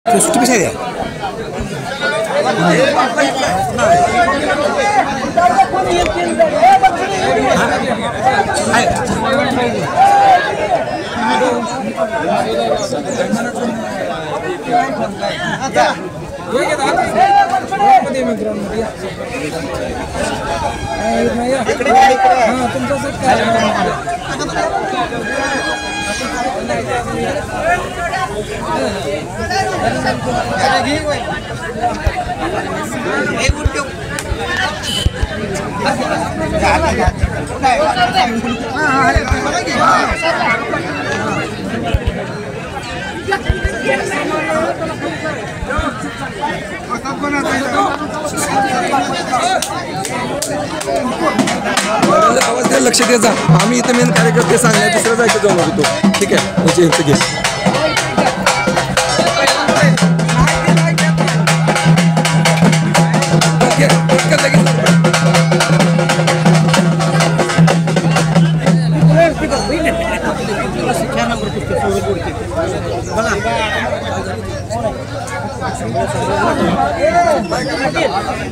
सुट्टी कशी आहे आवाज द्या, लक्ष द्यायचा. आम्ही इथे मेन कार्यकर्ते सांगणार, दुसरं जायचं जाऊन होतो. ठीक आहे, म्हणजे यांचं घे.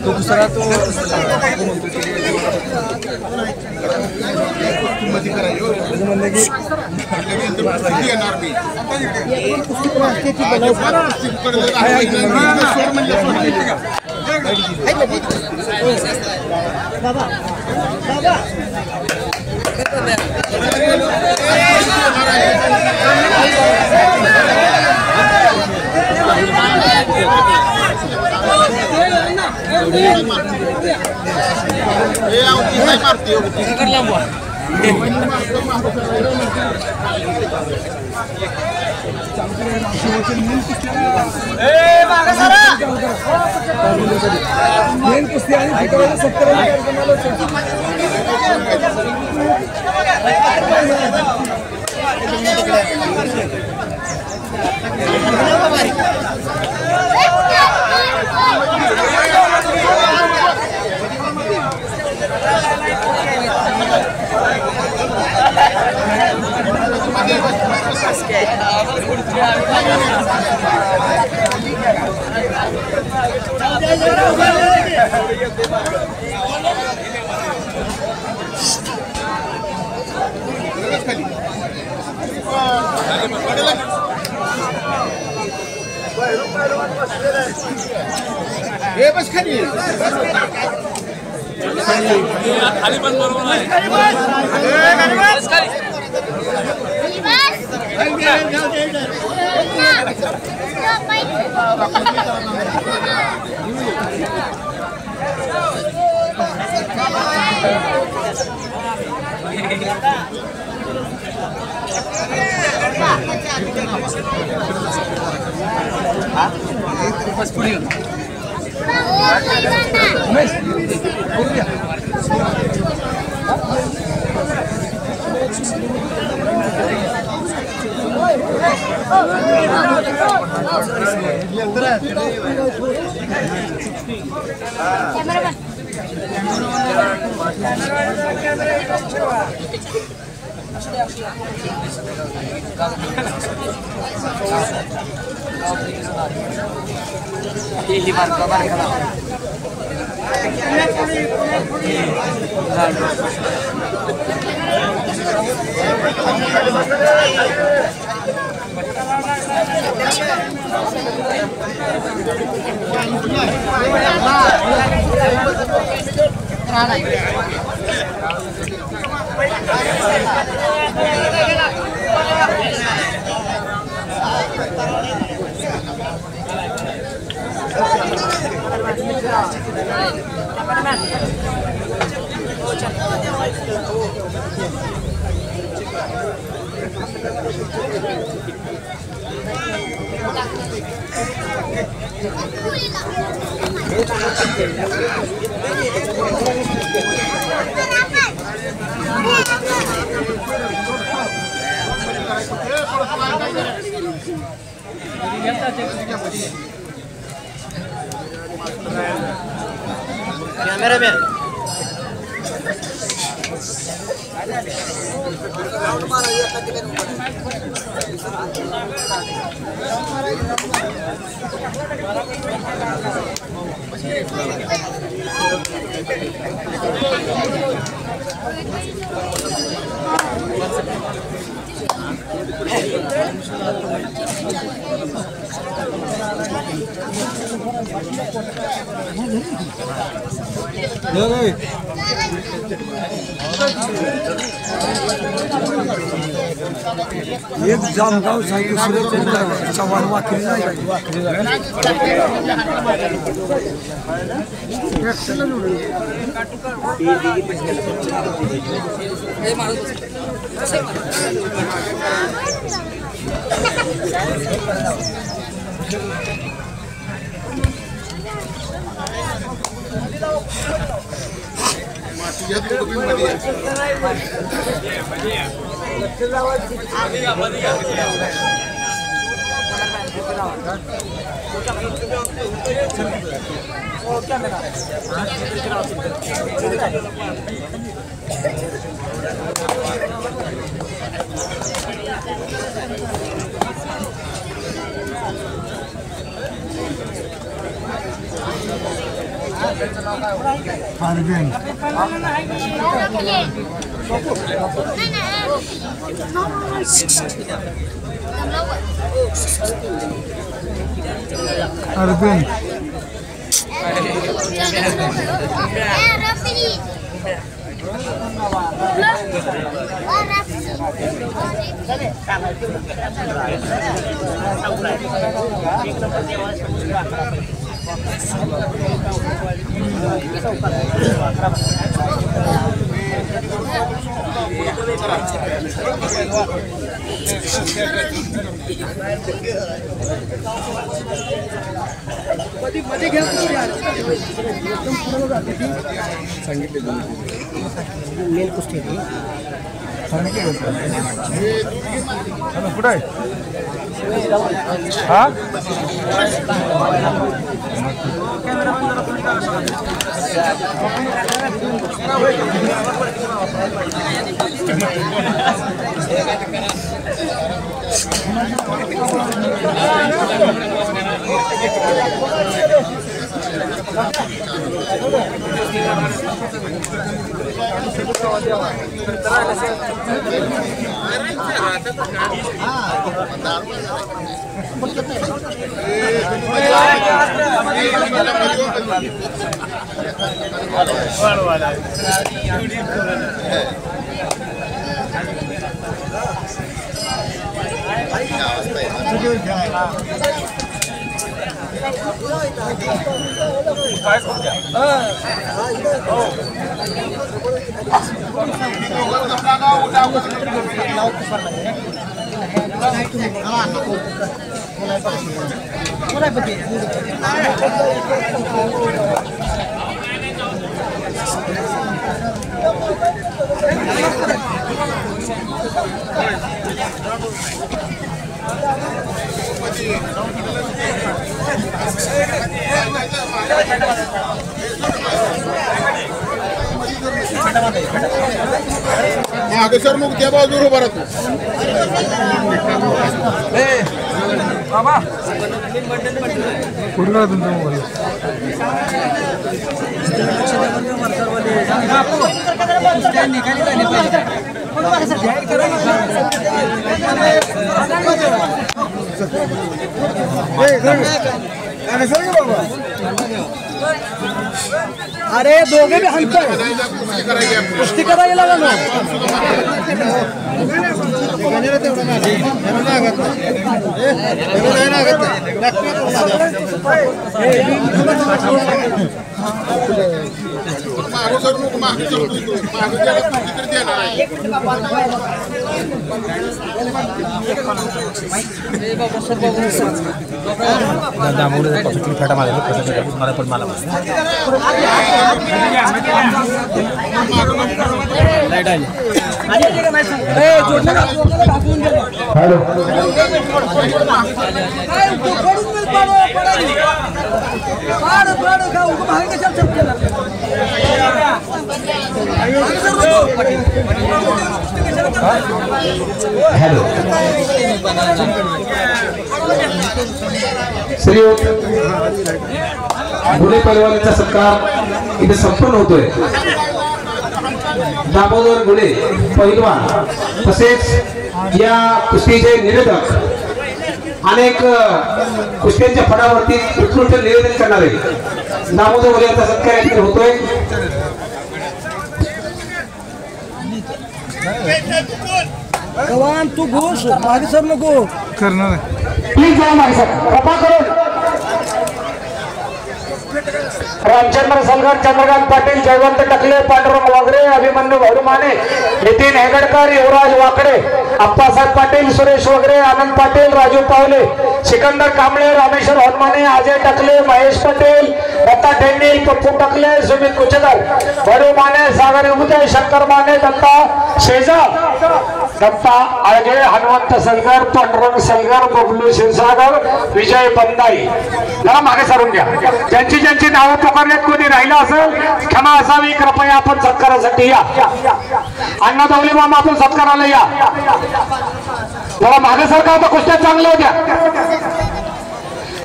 तो दुसरा तो बस खाली खाली पण बरोबर नाही बस पुढे Cameraman. एक जामगाव दुसरं चव्हाण वाकरी Arben मेल कुस्ती कुठे हा सर मग त्या बाजूला उभा राहतो बाबा कुठला तुमचा मोबाईल अरे दोघे भी हलतोय कुस्ती करायला लागलो फेटा मारला मला पण मला लाईट आली हॅलो श्रीयुत गुन्हे पैलवानाचा सत्कार इथे संपन्न होतोय। दामोदर गुन्हे पैलवान तसेच या कुस्तीचे निवेदक अनेक कुस्त्यांच्या फडावरती उत्कृष्ट निवेदन करणारे दामोदर गुन्हे यांचा सत्कार इथे होतोय। गवान तू घोष मागे सर नको करणार प्लीज जा मागे सर कृपा करून रामचंद्र सलगर, चंद्रकांत पाटील, जयवंत टकले, पांडुरंग वागरे, अभिमन्यू भरुमाने, नितीन हेगडकर, युवराज वाकडे, अप्पासाहेब पाटील, सुरेश वगरे, आनंद पाटील, राजू पावले, सिकंदर कांबळे, रामेश्वर हनुमाने, अजय टकले, महेश पटेल, दत्ता ढेंडी, पप्पू टकले, सुमित कुचकर, भरुमाने, सागर उगते, शंकर माने, दत्ता शेजा, दत्ता आळगे, हनुमंत सलगर, पांडुरंग सलगर, बबलू क्षीरसागर, विजय बंदाई। जरा मागे सारून घ्या। ज्यांची ज्यांची नावं पुकारल्यात कोणी राहिलं असेल क्षमा असावी, कृपया आपण सत्कारासाठी या। अण्णा दौले मामा आपण सत्काराला या। जरा मागे सारखा होता, कुस्त्या चांगल्या होत्या।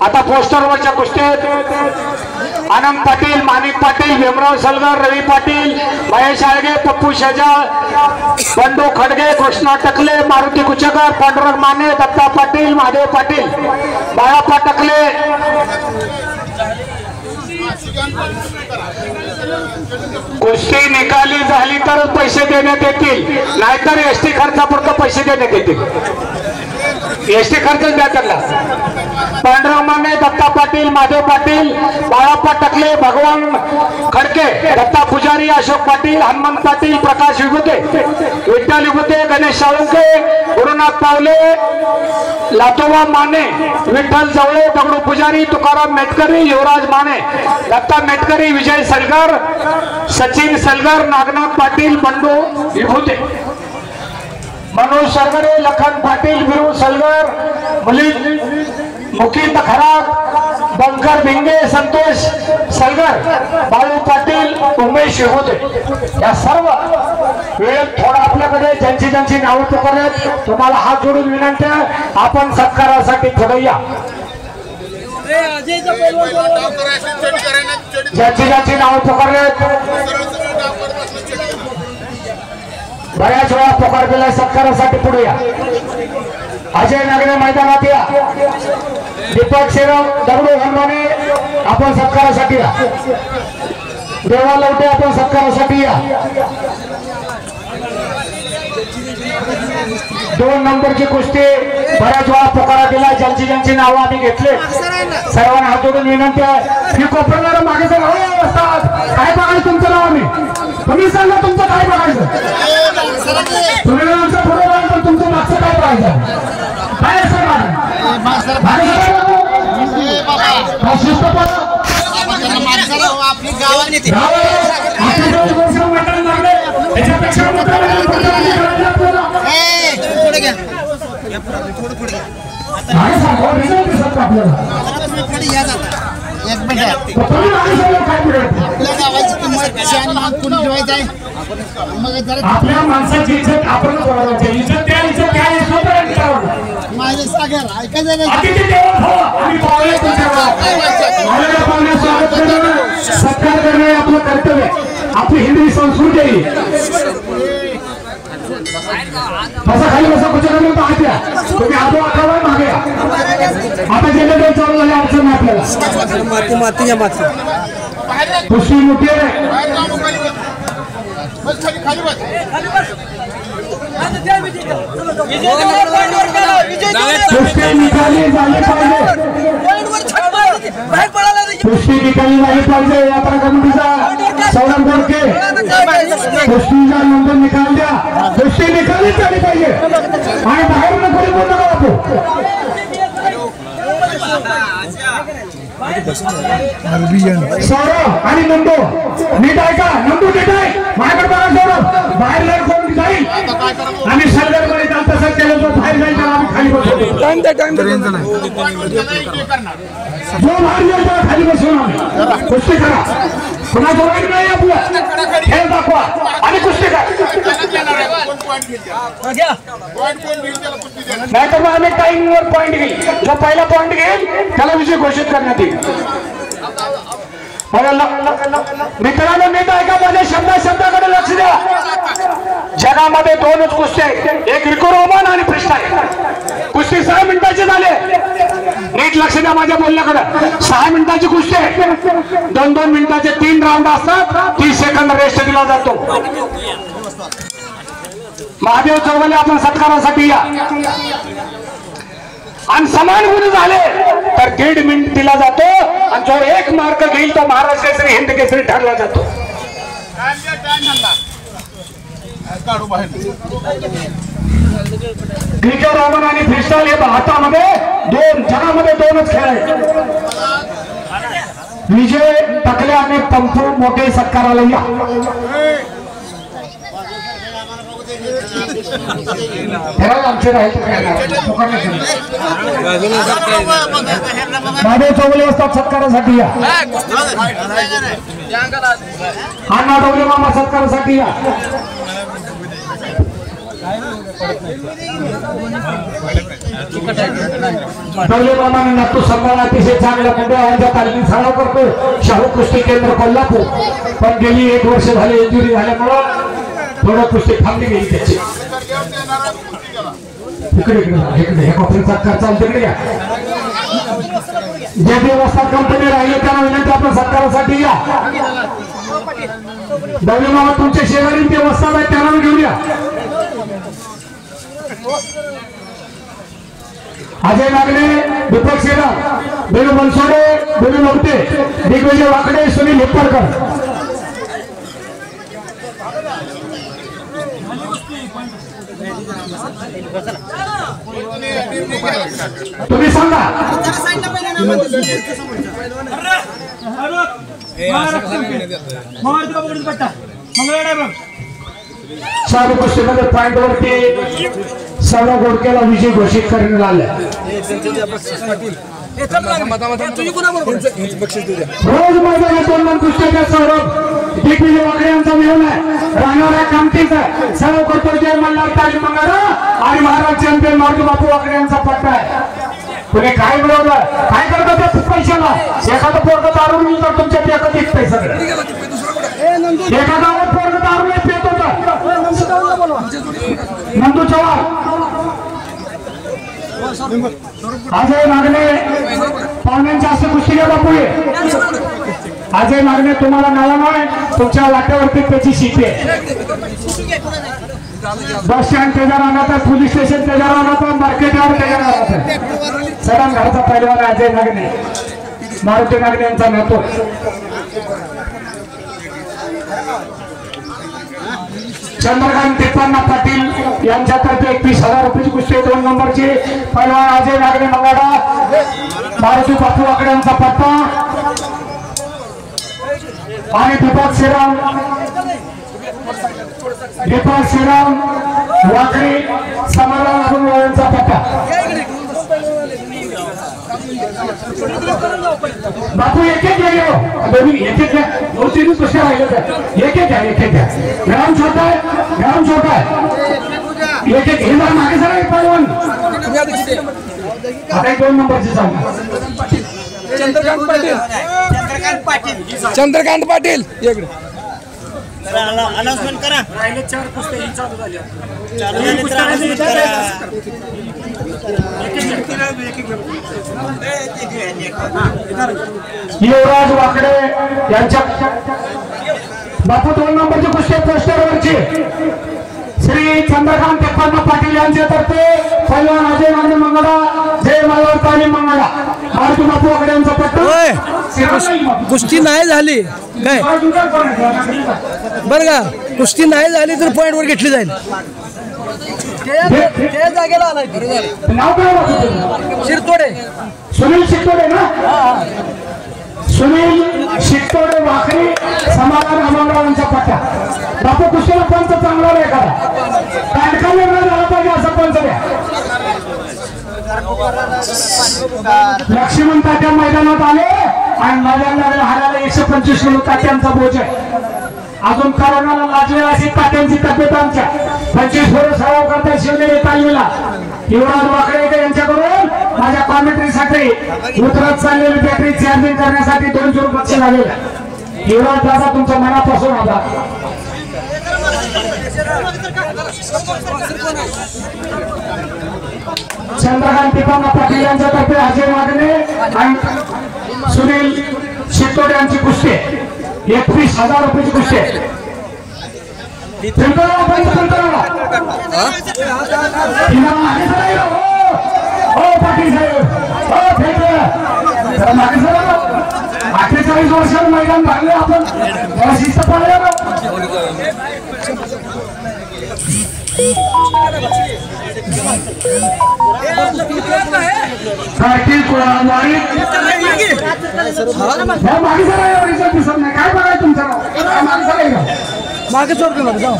आता पोस्टरवरच्या कुस्त्यात आनंद पाटील, माणिक पाटील, भीमराव सलगर, रवी पाटील, महेश आळगे, पप्पू शेजाळ, बंडू खडगे, कृष्णा टकले, मारुती कुचकर, पांडुरंग माने, दत्ता पाटील, महादेव पाटील, बाळाप्पा टकले। कुस्ती निकाली झाली तर पैसे देण्यात येतील, नाहीतर एसटी खर्चापुरतं पैसे देण्यात येतील। एसटी खर्चच द्या त्यांना। पांडुरंग माने, दत्ता पाटील, महादेव पाटील, बाळाप्पा टकले, भगवान खडके, दत्ता पुजारी, अशोक पाटील, हनुमंत पाटील, प्रकाश विभूते, विठ्ठल विभूते, गणेश साळुंके, गुरुनाथ पावले, लातोबा माने, विठ्ठल जवळे, दगडू पुजारी, तुकाराम मेटकरी, युवराज माने, दत्ता मेटकरी, विजय सलगर, सचिन सलगर, नागनाथ पाटील, बंडू विभूते, मनोज सरगरे, लखन पाटील, बिरू सलगर, मुकींद खराब, बंकर भिंगे, संतोष सलगर, बाळू पाटील, उमेश होते। या सर्व वेळेत थोडा आपल्याकडे ज्यांची ज्यांची नावं पुकारल्यात तुम्हाला हात जोडून विनंती आहे, आपण सत्कारासाठी पुढे या। ज्यांची ज्यांची नावं पुकारल्यात बऱ्याच वेळा पुकार दिलाय, सत्कारासाठी पुढे या। अजय नागरे मैदानात या। दीपक शेराव, दगडू हनुमाने आपण सत्कारासाठी या। देवा लवटे आपण सत्कारासाठी या। 2 नंबरची कुस्ती बऱ्याच वेळा पुकारा दिला, ज्यांची ज्यांची नावं आम्ही घेतले सर्वांना हात जोडून विनंती आहे की कोपरणारा मागे सर असतात। काय बघायचं तुमचं नाव? आम्ही तुम्ही सांगा तुमचं काय बघायचं? तुम्ही आमचं पुढे तर तुमचं मागचं काय बघायचं? काय असं आपली गावाने आपल्या माणसाची इज्जत आपण इज्जत त्या इज्जत माझे सागर ऐकायचं सत्कार करणे आपलं कर्तव्य, आपली हिंदी संस्कृती आहे। बसा खाली बसा, कुठे हात या, तुम्ही हात आठवडा मागे या। आता जे चालू झाले अडचण नाही आपल्याला। माती माती या माती कुस्ती मोठी आहे। कुस्ती निकाली झाली पाहिजे, कुस्ती निकाली झाली पाहिजे। यात्रा कमिटीचा सौरभ गोडके कुस्तीचा नंबर निकाल द्या, कुस्ती निकाली झाली पाहिजे आणि बाहेर कोणी बोलू नका बापू। सौरभ आणि नंदू नीट आहे का? नंदू नीट आहे, माझ्याकडे बघा सौरभ, बाहेर कोण मिनिट जाईल आम्ही सरकारकडे चालता सर केलं जो बाहेर जाईल त्याला आम्ही खाली बसवतो टाइम द्या जो बाहेर जाईल त्याला खाली बसवून आम्ही कुस्ती करा पुन्हा जोडायचं नाही आपलं खेळ दाखवा आणि कुस्ती करा नाही तर मग आम्ही टाइमवर पॉईंट घेईल जो पहिला पॉईंट घेईल त्याला विजय घोषित करण्यात येईल मित्रांनो नीट ऐका माझ्या शब्दाकडे लक्ष द्या जगामध्ये दोनच कुस्ती आहेत एक रिकोरोमन आणि फ्रीस्टाईल कुस्ती 6 मिनिटाची झाले नीट लक्ष द्या माझ्या बोलण्याकडे 6 मिनिटाची कुस्ती आहे 2-2 मिनिटाचे 3 राऊंड असतात 30 सेकंद रेस्ट दिला जातो महादेव चौगले आपण सत्कारासाठी या आणि समान गुण झाले तर 1.5 मिनिट दिला जातो आणि जो 1 मार्क घेईल तो महाराष्ट्र केसरी हिंद केसरी ठरला जातो क्रिकेट रोमन आणि फ्रीस्टाईल हे भारतामध्ये जगामध्ये 2च खेळ आहेत विजय टकले आणि पंपू मोठे सत्काराला या आमचे महादेव चौगले असतात सत्कारासाठी या अण्णा डोगले मामा सत्कारासाठी या डोगले मामाने नातू संभाळा अतिशय चांगल्या पुढे तालमीत सराव करतो शाहू कुस्ती केंद्र कोल्हापूर पण गेली 1 वर्ष झाली इंजुरी झाल्यामुळं थोडं कुस्ती थांबली गेली त्याची इकडे हे कॉफीचा खर्च तिकडे या जे व्यवस्था कंपनी राहिले त्यांना विनंती आपण सत्कारासाठी या दौले मामा तुमच्या शेजारी ते वस्ताद आहेत त्यांना घेऊन या अजय नागणे दीपक शेराव बेनू बनसोडे बेनू नवते दिग्विजय वाकडे सुनील हिप्परकर तुम्ही सांगा चालू कुस्तीमध्ये पॉइंट वरती सर्व गोडकेला विजय घोषित करण्यात आले रोज मैदानात 2 मन कुस्त्याच्या सौरभ दिग्विजय वाकडे यांचा मिळून आहे राहणाऱ्या कामतीचा सर्व करतो जय मल्हार तालीम मंगळा आणि महाराज चॅम्पियन मारुती बापू वाकडे यांचा पट्टा आहे तुम्ही काय मिळवलं काय करता त्या पैशाला एखादं पोरग दारू मिळतो तर तुमच्या एखादं दिसतंय सगळं एखादा पोरग दारू पेत होता नंदू चव्हाण अजय नागणे पाहुण्यांच्या असे कुस्ती घ्या बापू अजय नागणे तुम्हाला नाव नाही तुमच्या वाट्यावरती त्याची शिटी आहे बस स्टँड त्याच्या राहणार पोलीस स्टेशन त्याच्या राहणार मार्केट यार्ड त्याच्या राहणार सगळ्या घरचा पहिलवान अजय नागणे मारुती नागणे यांचा नातो चंद्रकांत तिप्पांना पाटील यांच्यातर्फे 31,000 रुपयाची कुस्ती 2 नंबरची पहिलवान अजय नागणे मंगाडा मारुती बापू वाकडे यांचा पट्टा आणि दीपक श्रीराम वाकडे समाधान यांचा पट्टा बापू एक घ्या दोन्ही एक घ्या 2-3 कुस्त्या राहिले तर एक घ्या ग्राम छोटा आहे एक हे जरा मागे सर पहिलवान आता 2 नंबरची सांगा चंद्रकांत पाटील इकडे अनाउन्समेंट करा राहिले 4 कुस्त्या चालू झाल्या युवराज वाकडे यांच्या बापू 2 नंबरची कुस्ती पोस्टरवरची श्री चंद्रकांत तिप्पांना पाटील यांच्यातर्फे पहिलवान अजय नागणे मंगळा जय मल्हार तालीम मंगळा मारुती बापू वाकडे यांचा पट्टा कुस्ती नाही झाली काय बरं का कुस्ती नाही झाली तर पॉइंट वर घेतली जाईल जागेला आलाय नाव काय शिरतोडे सुनील शिरतोडे ना सुनील शिरतोडे वाकरी समाधान अमोलरावांचा पट्टा बापू कुस्तीला पंच चांगला नाही करा लक्ष्मण तात्या मैदानात आले आणि मैदानाला हारायला 125 किलो तात्यांचा बोज आहे. अजून करोनाला लाजलेला अशी तात्यांची तब्येत आमच्या 25 वर्ष सराव करता शिवलेले तालमीला युवराज वाकडे यांच्याकडून माझ्या कॉमेंट्रीसाठी उतरत चाललेली बॅटरी चार्जिंग करण्यासाठी 200 रुपये बक्षीस आलेलं. युवराज दादा तुमच्या मनापासून आभार. चंद्रकांत दीपा पाटील यांच्यातर्फे अजय मागणे आणि सुनील शितोडे यांची कुस्ती 31,000 रुपयाची कुस्ती आहे. पाटील साहेब 48 वर्षात मैदान भरले आपण शिस्त पाळले. काय बघाय तुमचं मागे चोर जाऊ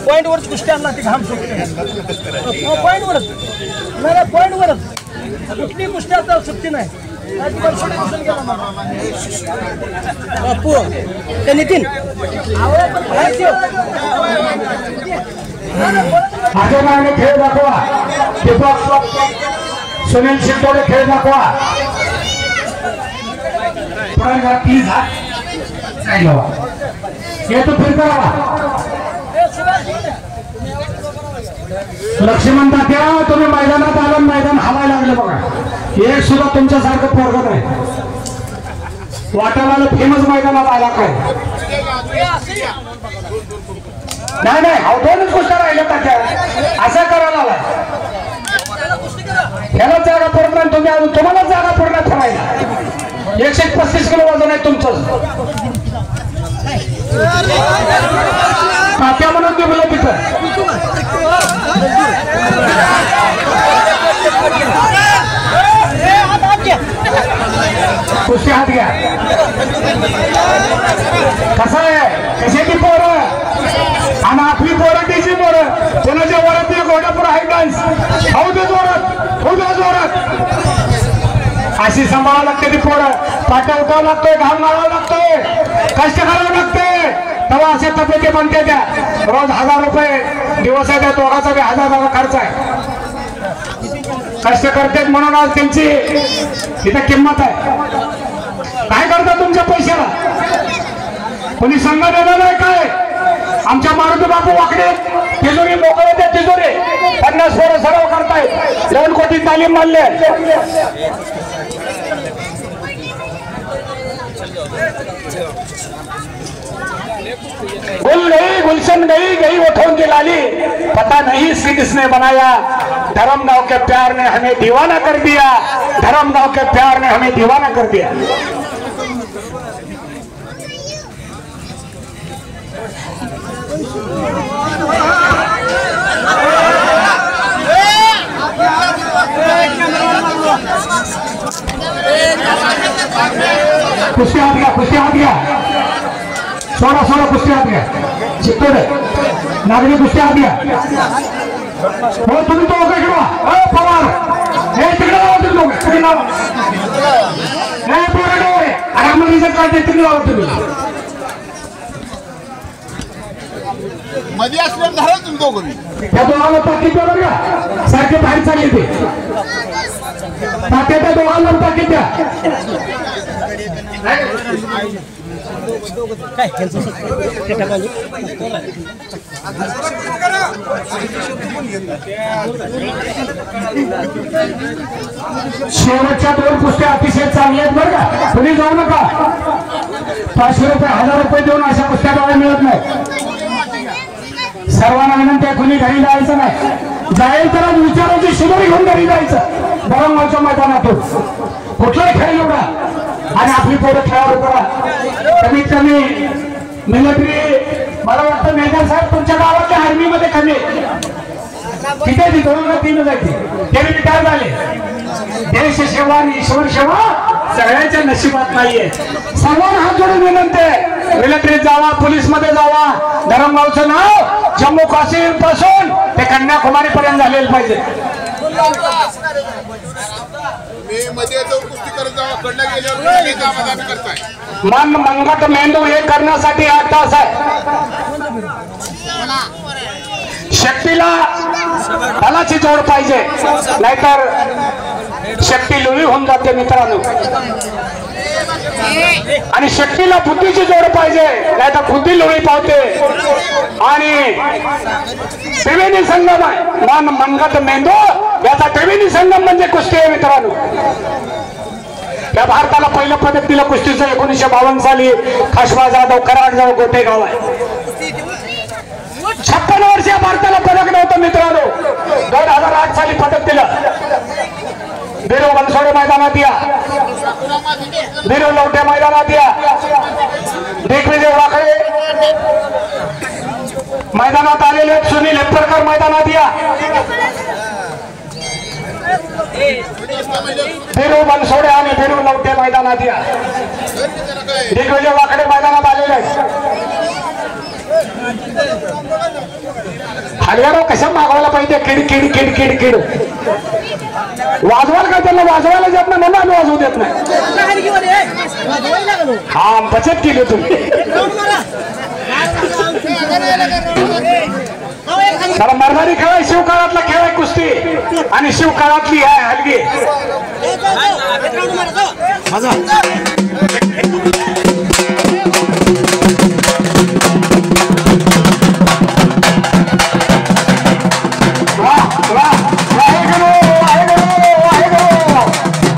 पॉइंट वरच कुस्ती आणला ते घाम पॉइंट वरच नाही पॉइंट वरच कुठली कुस्ती आता सुट्टी नाही. नितीन आजोबाने खेळ दाखवा. दीपक सुनील शितोडे खेळ दाखवा. येतो फिरका लक्ष्मण तात्या तुम्ही मैदानात आला मैदान हवायला लागलं बघा. एक सुद्धा तुमच्यासारखं पोरगं नाही. वाटायला फेमस मैदानात आला काय नाही नाही हा 2च गोष्ट राहिल्या तात्या असं करायला आला. यालाच जागा पडत नाही तुम्ही अजून तुम्हालाच जागा पडणार ठेवायला. 135 किलो वजन आहे तुमचं. तात्या म्हणून दिलं तिथं कुस्ती हात घ्या. कसं आहे कशाची पोरं आणि आपली पोरं त्याची पोरं कोणाच्या वरात घोडापूर हाय डान्स होऊ दे जोरात होऊ दे जोरात अशी सांभाळावं लागते ती पोरं. पाट्या उठावं लागतोय घाम मारावं लागतोय कष्ट करावं लागतंय तेव्हा अशा तब्येती बनते. त्या रोज 1000 रुपये दिवस आहे त्या दोघाचा बी 1000 खर्च आहे. कष्ट करतात म्हणून आज त्यांची इथं किंमत आहे. काय करतात तुमच्या पैशाला कोणी संघ देणार नाही काय. आमच्या मारुती बापू वाकडे तिजोरी मोकळे त्या तिजोरी 50 पोरं सराव करतायत. 2 कोटी तालीम मानले. गुल गई गुलशन गई गई उठों की लाली पता नहीं इसकी किसने बनाया. धर्म गांव के प्यार ने हमें दीवाना कर दिया. धर्म गांव के प्यार ने हमें दीवाना कर दिया. कुस्ती हात घ्या कुस्ती हात घ्या. सोडा सोडा कुस्ती हात घ्या. चित्तोडे नागरी कुस्ती हात घ्या. हो तुम्ही तो ओके किंवा पवार हे तिकडे लावा तुम्ही दोघे तिकडे लावा. हे पोरं डोळे आरामात रिझल्ट काढते तिकडे लावा तुम्ही. मध्ये असल्यावर धरा तुम्ही दोघं. त्या दोघांना ताकीद द्या बरं का सारखे बाहेर चालले ते तात्या त्या दोघांना ताकीद द्या. शेवटच्या 2 कुस्त्या अतिशय चांगल्या आहेत बरं का. तुम्ही जाऊ नका. 500 रुपये 1000 रुपये देऊन अशा कुस्त्या बघायला मिळत नाही. सर्वांना विनंती आहे कोणी घरी जायचं नाही. जाईल तर विचाराची शिदोरी घेऊन घरी जायचं. बरंगावच्या मैदानातून कुठलाही खेळ निवडा आणि आपली पोरं खेळावर करा. कमीत कमी मिलिटरी मला वाटतं मेजर साहेब तुमच्या गावातल्या आर्मीमध्ये कमी ठीक आहे. ती 2-3 जायची ते रिटायर झाले. देश सेवा आणि ईश्वर सेवा सगळ्यांच्या नशिबात नाहीये. सर्वांना हात जोडून विनंती आहे मिलिटरीत जावा पोलीस मध्ये जावा. धरमगावचं नाव जम्मू काश्मीर पासून ते कन्याकुमारी पर्यंत झालेलं पाहिजे. मी मध्ये जाऊन कुस्ती करत जाऊ कडनं गेल्यावर कामात करताय मन मनगट मेंदू हे करण्यासाठी 8 तास आहे. शक्तीला बलाची जोड पाहिजे, नाहीतर शक्ती लुळी होऊन जाते मित्रांनो. आणि शक्तीला बुद्धीची जोड पाहिजे, नाहीतर बुद्धी लुळी पावते. आणि त्रिवेणी संगम आहे, मन मनगट मेंदू याचा त्रिवेणी संगम म्हणजे कुस्ती आहे मित्रांनो. या भारताला पहिलं पदक दिलं कुस्तीचं 1952 साली खासबा जाधव कराडजवळ गोटेगाव आहे. 56 वर्ष या भारताला पदक नव्हतं मित्रांनो. 2008 साली पदक दिलं. बिरू बनसोडे मैदानात या, बिरू लवटे मैदानात या, दिग्विजय वाकडे मैदानात आलेले, सुनील हेप्परकर मैदानात या, बिरू बनसोडे आणि बिरू लवटे मैदानात या, दिग्विजय वाकडे मैदानात आलेले आहेत. हरियाणा कशा मागवायला पाहिजे, किड किड किड किड किड वाजवायला काय, त्यांना वाजवायला जात नाही म्हणून आम्ही वाजवू देत नाही. हा बचत केली तुम्ही. मला मर्दानी खेळ आहे, शिवकाळातला खेळ आहे कुस्ती, आणि शिवकाळातली आहे हलगी.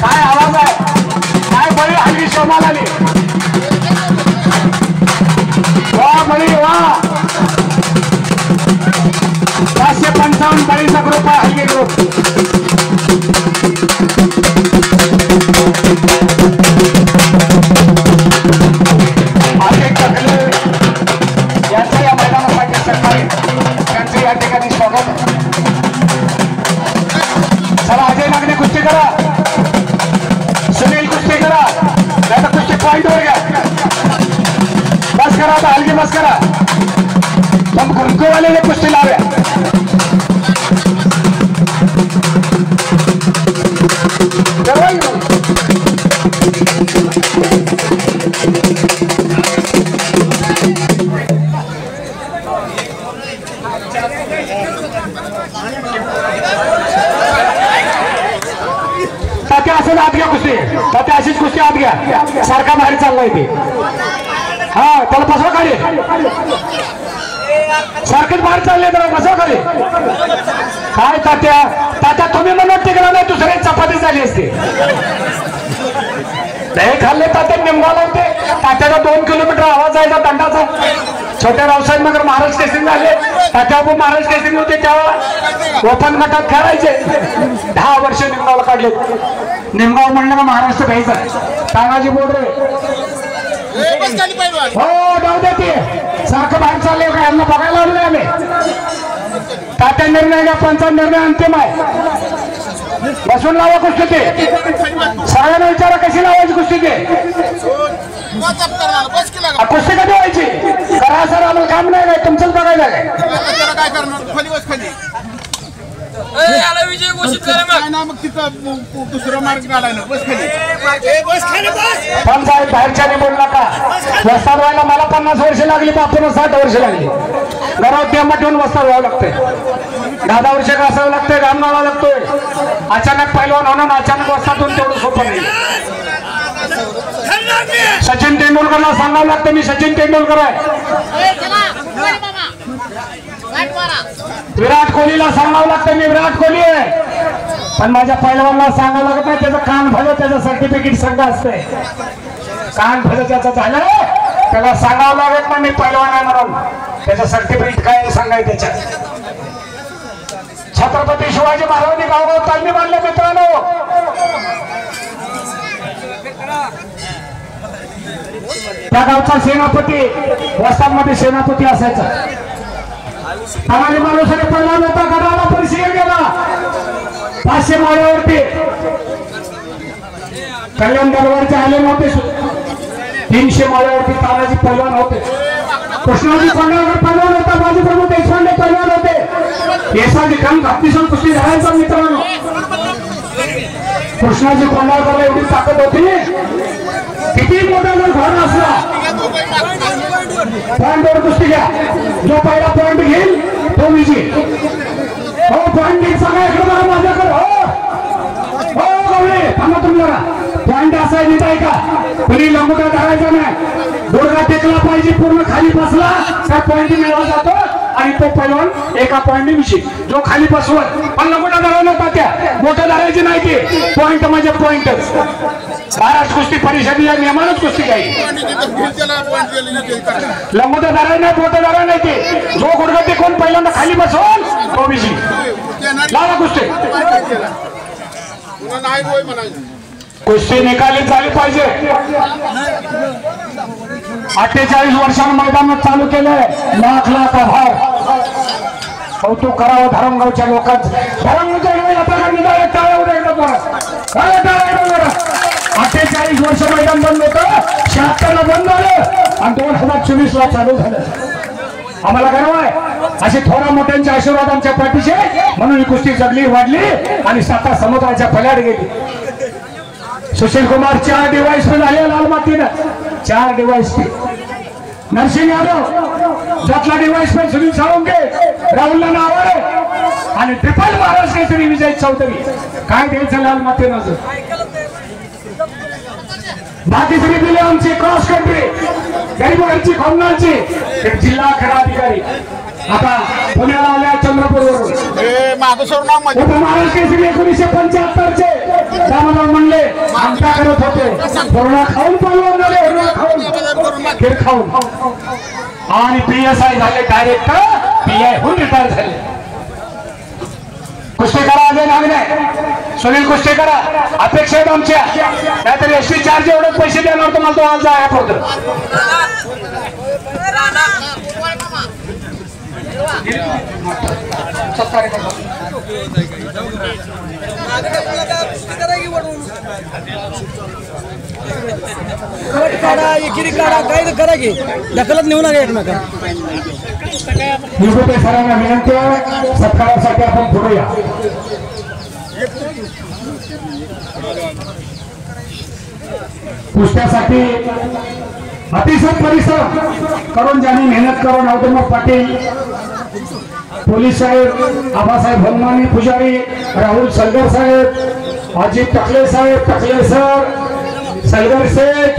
काय आवाज आहे, काय बळी हलगी शोभाला आली. वा बळी वा. 555 बळीचा ग्रुप आहे हलगी ग्रुप. यांचं या मैदानासाठी सकाळी त्यांचं या ठिकाणी स्वागत आहे. चला अजय नागणे कुस्ती करा, सुनील कुस्ती करा, नाही तर कुस्ती पॉईंटवर घ्या. बस करा आता, हलगी बस करा. पण गुरकुवालेले कुस्ती लाव्या. तात्या असं आत घ्या कुस्ती, तात्या अशीच कुस्ती आत घ्या. सारखा बाहेर चाललाय ते. हा त्याला बसवा खाली, सारखेच बाहेर चालले तर बसवा खाली. काय तात्या, तात्या तुम्ही म्हणत टिकला नाही, दुसरी चपाती झाली असते. दही खाल्ले तात्या निमगावला होते. तात्याचा 2 किलोमीटर आवाज जायचा दंडाचा. छोट्या रावसाहेब नगर महाराज केसिंग झाले, तात्याबाबू महाराज केसिंग होते तेव्हा ओपन गटात खेळायचे. 10 वर्ष निमगावला काढले. निमगाव म्हणलं का महाराष्ट्र घ्यायचा. तानाजी बोडरे हो जाऊ दे ते, सारखं बाहेर चालले का, यांना बघायला आलो नाही आम्ही. तात्या निर्णय घ्या, पंचा निर्णय अंतिम आहे. बसून लावा कुस्ती ते, सगळ्यांना विचारा कशी लावायची कुस्ती ते. कुस्ती कधी व्हायची करा सर, आम्हाला काम नाही काय, तुमचंच बघायला काय. काय करणार खाली बस खाली विजय घोषित करा ना, मग तिथं दुसरा मार्ग काढायला बस खाली. पण साहेब बाहेरच्याने बोल नका. वस्ताद व्हायला मला 50 वर्ष लागली, बापून 60 वर्ष लागली. घरात टेंबा ठेवून वस्ताद व्हावं लागतंय. 10 वर्ष घासावं लागतंय, घाम गावा लागतोय. अचानक पैलवान होणं, अचानक वस्ताद होऊन तेवढं सोपं नाही. सचिन तेंडुलकरला सांगावं लागतं मी सचिन तेंडुलकर आहे. विराट कोहलीला सांगावं लागतं मी विराट कोहली आहे. पण माझ्या पैलवानला सांगावं लागत नाही, त्याचं कान भलं, त्याचं सर्टिफिकेट संघ असतंय. कान भलं त्याचं झालं, त्याला सांगावं लागत नाही मी पैलवान आहे म्हणून. त्याचं सर्टिफिकेट काय सांगाय त्याच्यात. छत्रपती शिवाजी महाराजांनी गावगाव तालमी बांधले मित्रांनो. त्या गावचा सेनापती वस्तादमध्ये सेनापती असायचा. तानाजी मालुसरे पहिला होता, गडाला परिचय गेला 500 माळ्यावरती. कल्याण दरबारचे आले नव्हते, 300 माळ्यावरती तानाजी पहिलवान होते. कृष्णाजी कोंडाळकर पैलवान होता, बाजीप्रभू देशपांडे पैलवान होते, येसाजी काम घातीसून कुस्ती झाडायचा मित्रांनो. कृष्णाजी कोंडाळकरला एवढी ताकद होती, किती मोठा जर घर असला पॉइंटवर कुस्ती घ्या, जो पहिला पॉइंट घेईल तो विजयी. हो पॉइंट घेईल सगळ्या इकडे बघा माझ्याकडे. हो गवळे थांबा तुम्हाला. पॉइंट असा आहे का, कुणी लंगोटा धरायचा नाही, गुडघा टेकला पाहिजे, पूर्ण खाली बसला तर पॉइंट मिळवला जातो आणि तो पैलवान एका पॉइंटने विषयी. जो खाली बसवत पण लंगोटा धरायला तात्या मोठं धरायची नाही, ते पॉइंट म्हणजे पॉइंटच. महाराष्ट्र कुस्ती परिषद या नियमानच कुस्ती घ्यायची. लंगोटा धरायला नाही, मोठं धरायला नाही, ते जो गुडघा टेकून पहिल्यांदा खाली बसवल तो विषयी. लावा कुस्ती. कुस्ती निकाली झाली पाहिजे. 48 वर्षांनी मैदानात चालू केलंय. लाख लाख आभार, कौतुक करावं धरमगावच्या लोकांचं. धरमगावच्या लोकांना 48 वर्ष मैदान बंद होतं, 76 ला बंद झालं आणि 2024 ला चालू झालं. आम्हाला गर्व आहे, असे थोडा मोठ्यांचे आशीर्वाद आमच्या पाठीशी, म्हणून ही कुस्ती जगली वाढली आणि साता समुद्राच्या फल्याड गेली. सुशील कुमार 4 डिवाइस पे झाले लाल मातीनं, 4 डिवाइस पे. नरसिंह यादव ज्यातला डिवाइस पे सुनील साळुंके, राहुल नावारे आणि ट्रिपल महाराज केसरी विजय चौधरी. काय द्यायचं लाल मातीनं. बाकी सगळी दिले आमची क्रॉस कंट्री गरीबांची खोमनांची जिल्हा खेळ अधिकारी. आता पुण्याला आल्या चंद्रपूरवरून उपमहाराष्ट्र केसरी 1975 दामोदर म्हणले आमच्या करत होते, कोरोना खाऊन पालवून झाले, कोरोना खाऊन खीर खाऊन आणि PSI झाले, डायरेक्ट PI होऊन रिटायर झाले. कुस्ती करा अजय नागने, सुनील कुस्ती करा. अपेक्षा आहेत आमच्या, नाहीतर एसटी चार्ज एवढे पैसे देणार तुम्हाला तो आज आहे पडतो. काढा एकेरी काढा, काय करा की ढकलत नेऊ नका एकमेका. निवृत्ती सरांना विनंती आहे, सत्कारासाठी आपण पुढे या. कुस्त्यासाठी अतिशय परिश्रम करून ज्यांनी मेहनत करून नवदमोह पाटील, पोलीस साहेब, आबासाहेब हनुमानी पुजारी, राहुल सलगर साहेब, अजित टकले साहेब, टकले सर, सलगर शेठ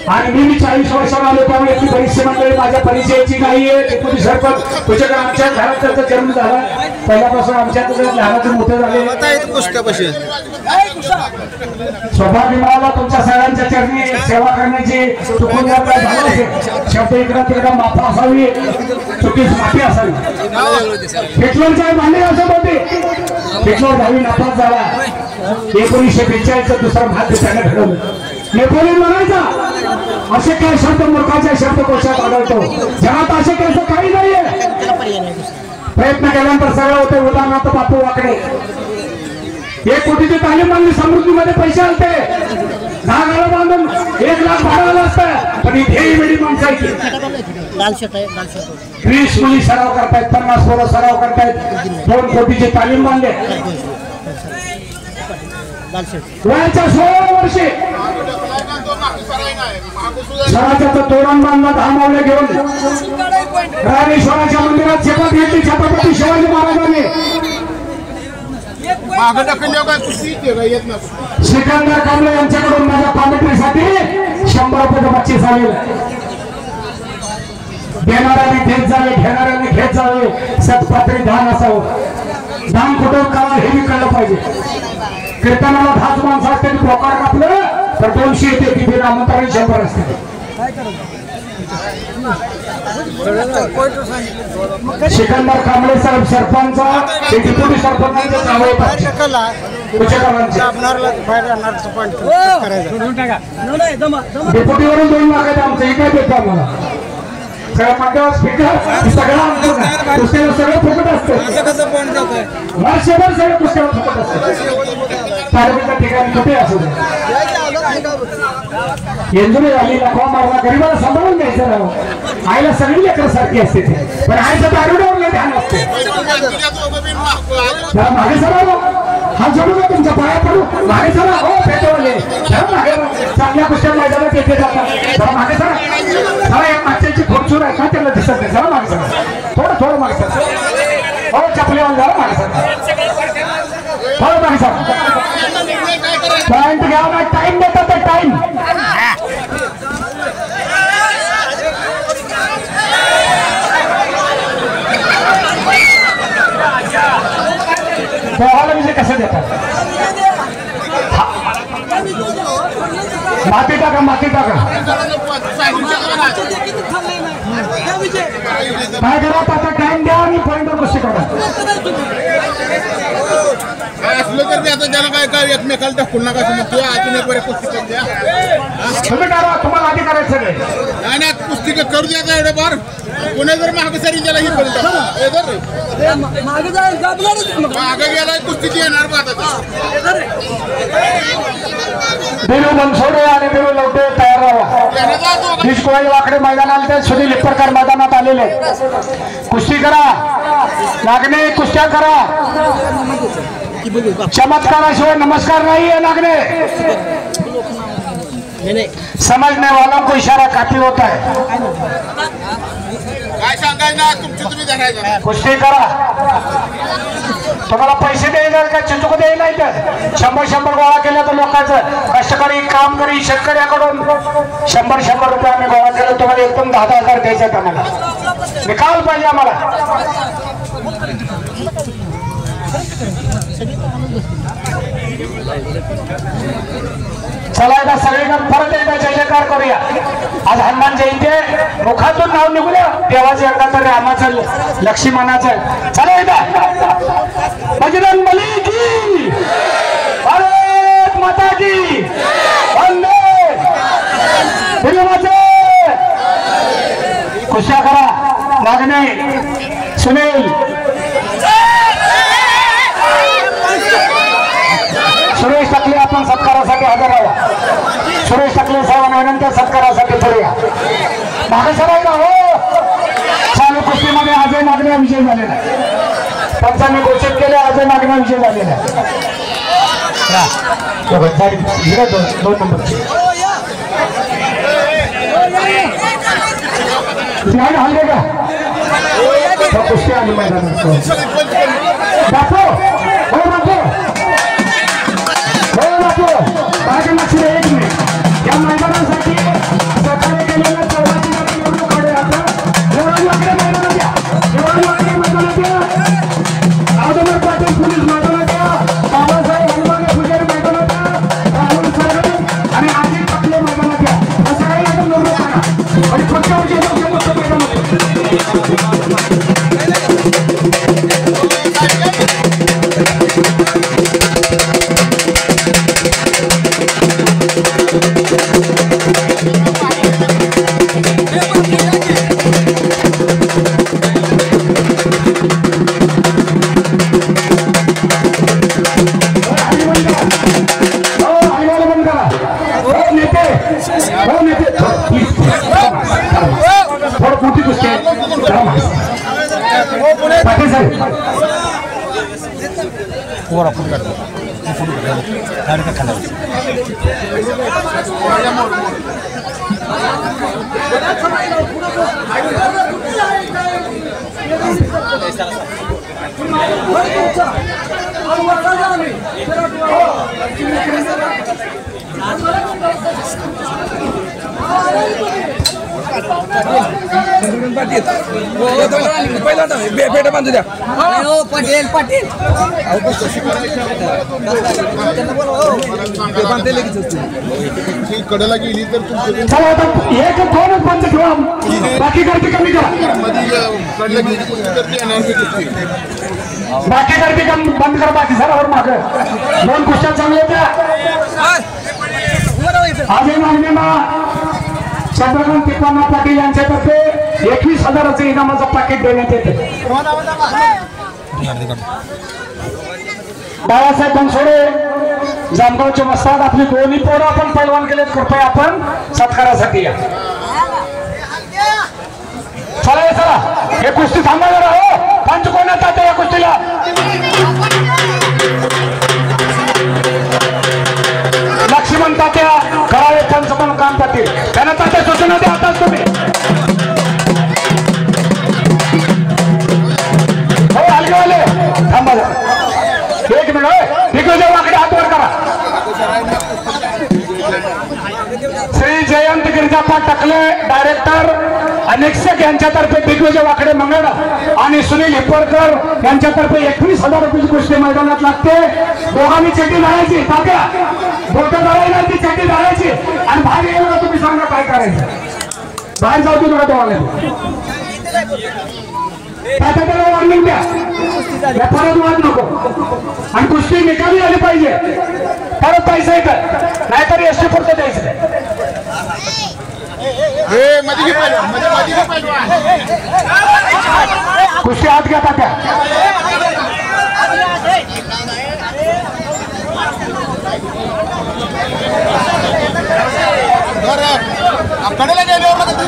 आणि मी 40 वर्षांना आलो, त्यामुळे ती बरीचशी मंडळी माझ्या परिचयाची नाहीये. डेप्युटी सरपंच तुझ्याकडे आमच्या घरात त्याचा जन्म झाला, पहिल्यापासून आमच्यात लहानाचे मोठे झाले. सौभाग्य मिळाला तुमच्या सगळ्यांच्या चरणी सेवा करण्याची. चुकून जर काय झालं असेल, शब्द इकडं तिकडं माफा असावी, चुकीच माफी असावी. पेट्रोलच्या भांडी असत होती, पेट्रोल भावी नापास झाला. 1942 दुसरा भाग त्याने घडवलं. नेपोलियन म्हणायचा असे काही शब्द मूर्खाच्या शब्दकोशात आढळतो, जगात असे काही काही नाहीये. प्रयत्न केल्यानंतर सगळं होते. उदाहरणार्थ बापू वाकडे 1 कोटीची तालीम बांधली, समृद्धीमध्ये पैसे आलते, 10 गाळं बांधून 1 लाख भाडं आलं असतं, पण इथे वेळी माणसायची. 20 मुली सराव करतायत, 50 पोरं सराव करतायत, 2 कोटीची तालीम बांधले. वयाच्या 16 वर्षी सराच्या तोरण बांधला, 10 मावळे घेऊन रामेश्वराच्या मंदिरात शपथ घेतली छत्रपती शिवाजी महाराजांनी. सिकंदर कांबळे यांच्याकडून माझ्या कॉमेंट्रीसाठी 100 रुपये बक्षीस आलेलं. देणाऱ्यांनी घेत जावे, घेणाऱ्यांनी घेत जावे, सत्पात्री दान असावं. दान कुठं करावं हे मी कळलं पाहिजे. कीर्तनाला 10 माणसं असते, पोकार कापलं तर 200 येते, तिथे आमंत्रण 100 असते. सिकंदर कांबळे साहेब सरपंच, डेप्युटी सरपंचांचे नाव डेप्युटीवरून 2 लाख आहेत आमचं. इकडे देतो आम्हाला सगळ्या मंडळ स्पीकर सगळं आमचं. कुस्त्याला सगळं फुकट असतं, वर्षभर सगळं कुस्त्याला फुकट असतं. तालुक्याच्या ठिकाणी कुठे असू दे. एंजुरी झाली लखवा मारला गरीबाला सांभाळून घ्यायचं राव. आईला सगळी लेकर सारखी असते ते, पण आईचं दारुड्यावर नाही ध्यान असते. जरा मागे सरा हा जोडू का तुमच्या पाया पडू मागे सरा. हो पेटवले मागे चांगल्या कुस्त्या मैदानात येते जातात. जरा मागे सरा. जरा एक मागच्याची खोडचूर आहे का त्याला दिसत नाही. जरा मागे सरा. थोडं मागे सरा. हो चपलीवर जरा मागे सरा. थोडं मागे सरा. पॉइंट घ्या ना. टाइम देतात ते टाइम. पोहायला म्हणजे कसं देतात. माती टाका माती टाका. काय करा आता टाइम द्या आणि पॉइंटवर कुस्ती करा. असलं तर ते आता त्याला काय एकमेकाला दाखवू नका. तू अजून एक बरे कुस्ती करून द्या. तुम्ही करा तुम्हाला आधी करायचं नाही नाही कुस्ती करू द्या एवढं बार. पुणे जर मागे सरी त्याला ही करून मागे जाईल मागे गेला कुस्तीची येणार बा आता. बिरू बनसोडे आणि बिरू लवटे तयार राहा. डिस्कोळी वाकडे मैदानात ते सुनील लिप्परकर मैदानात आलेले. कुस्ती करा. लागणे कुस्त्या करा. चमत्काराशिवाय नमस्कार नहीं है. लागणे समझने वालों को इशारा काफी होता है. काय सांगायचं ना तुमची तुम्ही धरायचं. कुस्ती करा. तुम्हाला पैसे द्यायला का चिंचुक द्यायला नाही. 100 गोळा केल्या तर लोकांचं कष्टकरी कामकरी शेतकऱ्याकडून 100 रुपये आम्ही गोळा केलं. तुम्हाला एकदम 10,000 द्यायचे. आम्हाला निकाल पाहिजे आम्हाला. चला एकदा सगळीकडे परत एकदा जय जयकार करूया. आज हनुमान जयंती आहे. मुखातून नाव निघू द्या देवाचं एकदा तर रामाचं लक्ष्मणाचं. चला एकदा बजरंग बली की भारत माता की वंदे मातरम. कुस्त्या करा. लागणे सुनील सुरेश टकले आपण सत्कारासाठी हजर आहोत. सुरेश टकले साहेबांना विनंती सत्कारासाठी करूया. मागे सरायला हो. चालू कुस्तीमध्ये अजय मागण्या विजय झालेला आहे. पंचांनी घोषित केले अजय मागण्या विजय झालेला आहे. 2 नंबर हल्ले का कुस्ती आली मैदानात. बापू हो बापू एक मिनिट. या मैदानासाठी सरकारने केलेल्या चौकाची निवडणूक आता मैदानात या. मैदानात या. आदमर पाटील पोलीस मैदानात या. बाबासाहेब हनुमाने पुजारी मैदानात या. राहुल साहेब आणि अजित टकले मैदानात या. असं काही आता निवडणूक करा आणि पुढच्या वर्षी मैदानात. पहिला पेट बांधू द्या. पटेल पटेल कडेला गेली तर तुमची चला आता एक 2 पंच ठेवा. बाकी गर्दी कमी करा. कडला गेली तर ती येणार नाही कुस्ती. बाकी गर्दी बंद करा. बाकी सरावर माग 2 कुस्त्या चांगल्या त्या. आजही मागणीला चंद्रकांत पिपांना पाटील यांच्यातर्फे 21,000चं इनामाचं पाकिट देण्यात येते. बाळासाहेब बनसोडे जामगावचे मस्ताद आपली दोन्ही पोरं आपण पैलवान केलेत, कृपया आपण सत्कारासाठी या. चला चला, हे कुस्ती थांबायला राहो. पंच कोण येतात या कुस्तीला? लक्ष्मण तात्या करावे पंच म्हणून काम करतील. त्यांना तात्या सूचना द्या आताच तुम्ही. हो हलगेवाले थांबा, एक मिनिट. दिग्विजय वाकडे हात वर करा. श्री जयंत गिरिजाप्पा टकले डायरेक्टर अनेक्षक यांच्यातर्फे दिग्विजय वाकडे मंगळ आणि सुनील हिप्परकर यांच्यातर्फे 21,000 रुपयाची कुस्ती मैदानात लागते. दोघांनी चेटी धरायची. तात्या बोटं धरायला ती चेटी धरायची आणि बाहेर येऊन तुम्ही सांगा काय करायचं. बाहेर जाऊ तुम्ही दोघांना त्याला वॉर्निंग द्या, परत वाद नको. आणि कुस्ती निकामी झाली पाहिजे, परत पैसा येतात, नाहीतर एसटी पुरतं द्यायचं. कुस्ती हात घ्या तात्या. कडेला गेले फक्त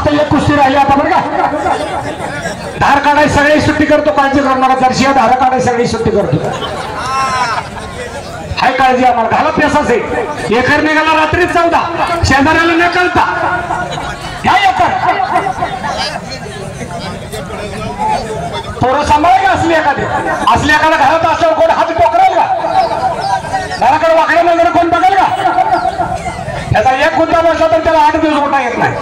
एक कुस्ती राहिली आता बरं का. धार काढाय सगळी सुट्टी करतो, काळजी करू नका. जर्शी धार काढाय सगळी सुट्टी करतो. हाय काळजी आम्हाला. घाला पेसाच आहे. एकर निघाला रात्रीच 14, शेजाऱ्याला न कळता ह्या एकर थोडं सांभाळ का. असली एखादा घरात असल्यावर कोण हात टोकराल का? घराकडे वाकड्या नजर कोण बघेल का? त्याचा एक गुंता बसला तर त्याला 8 दिवस उठा येत नाही.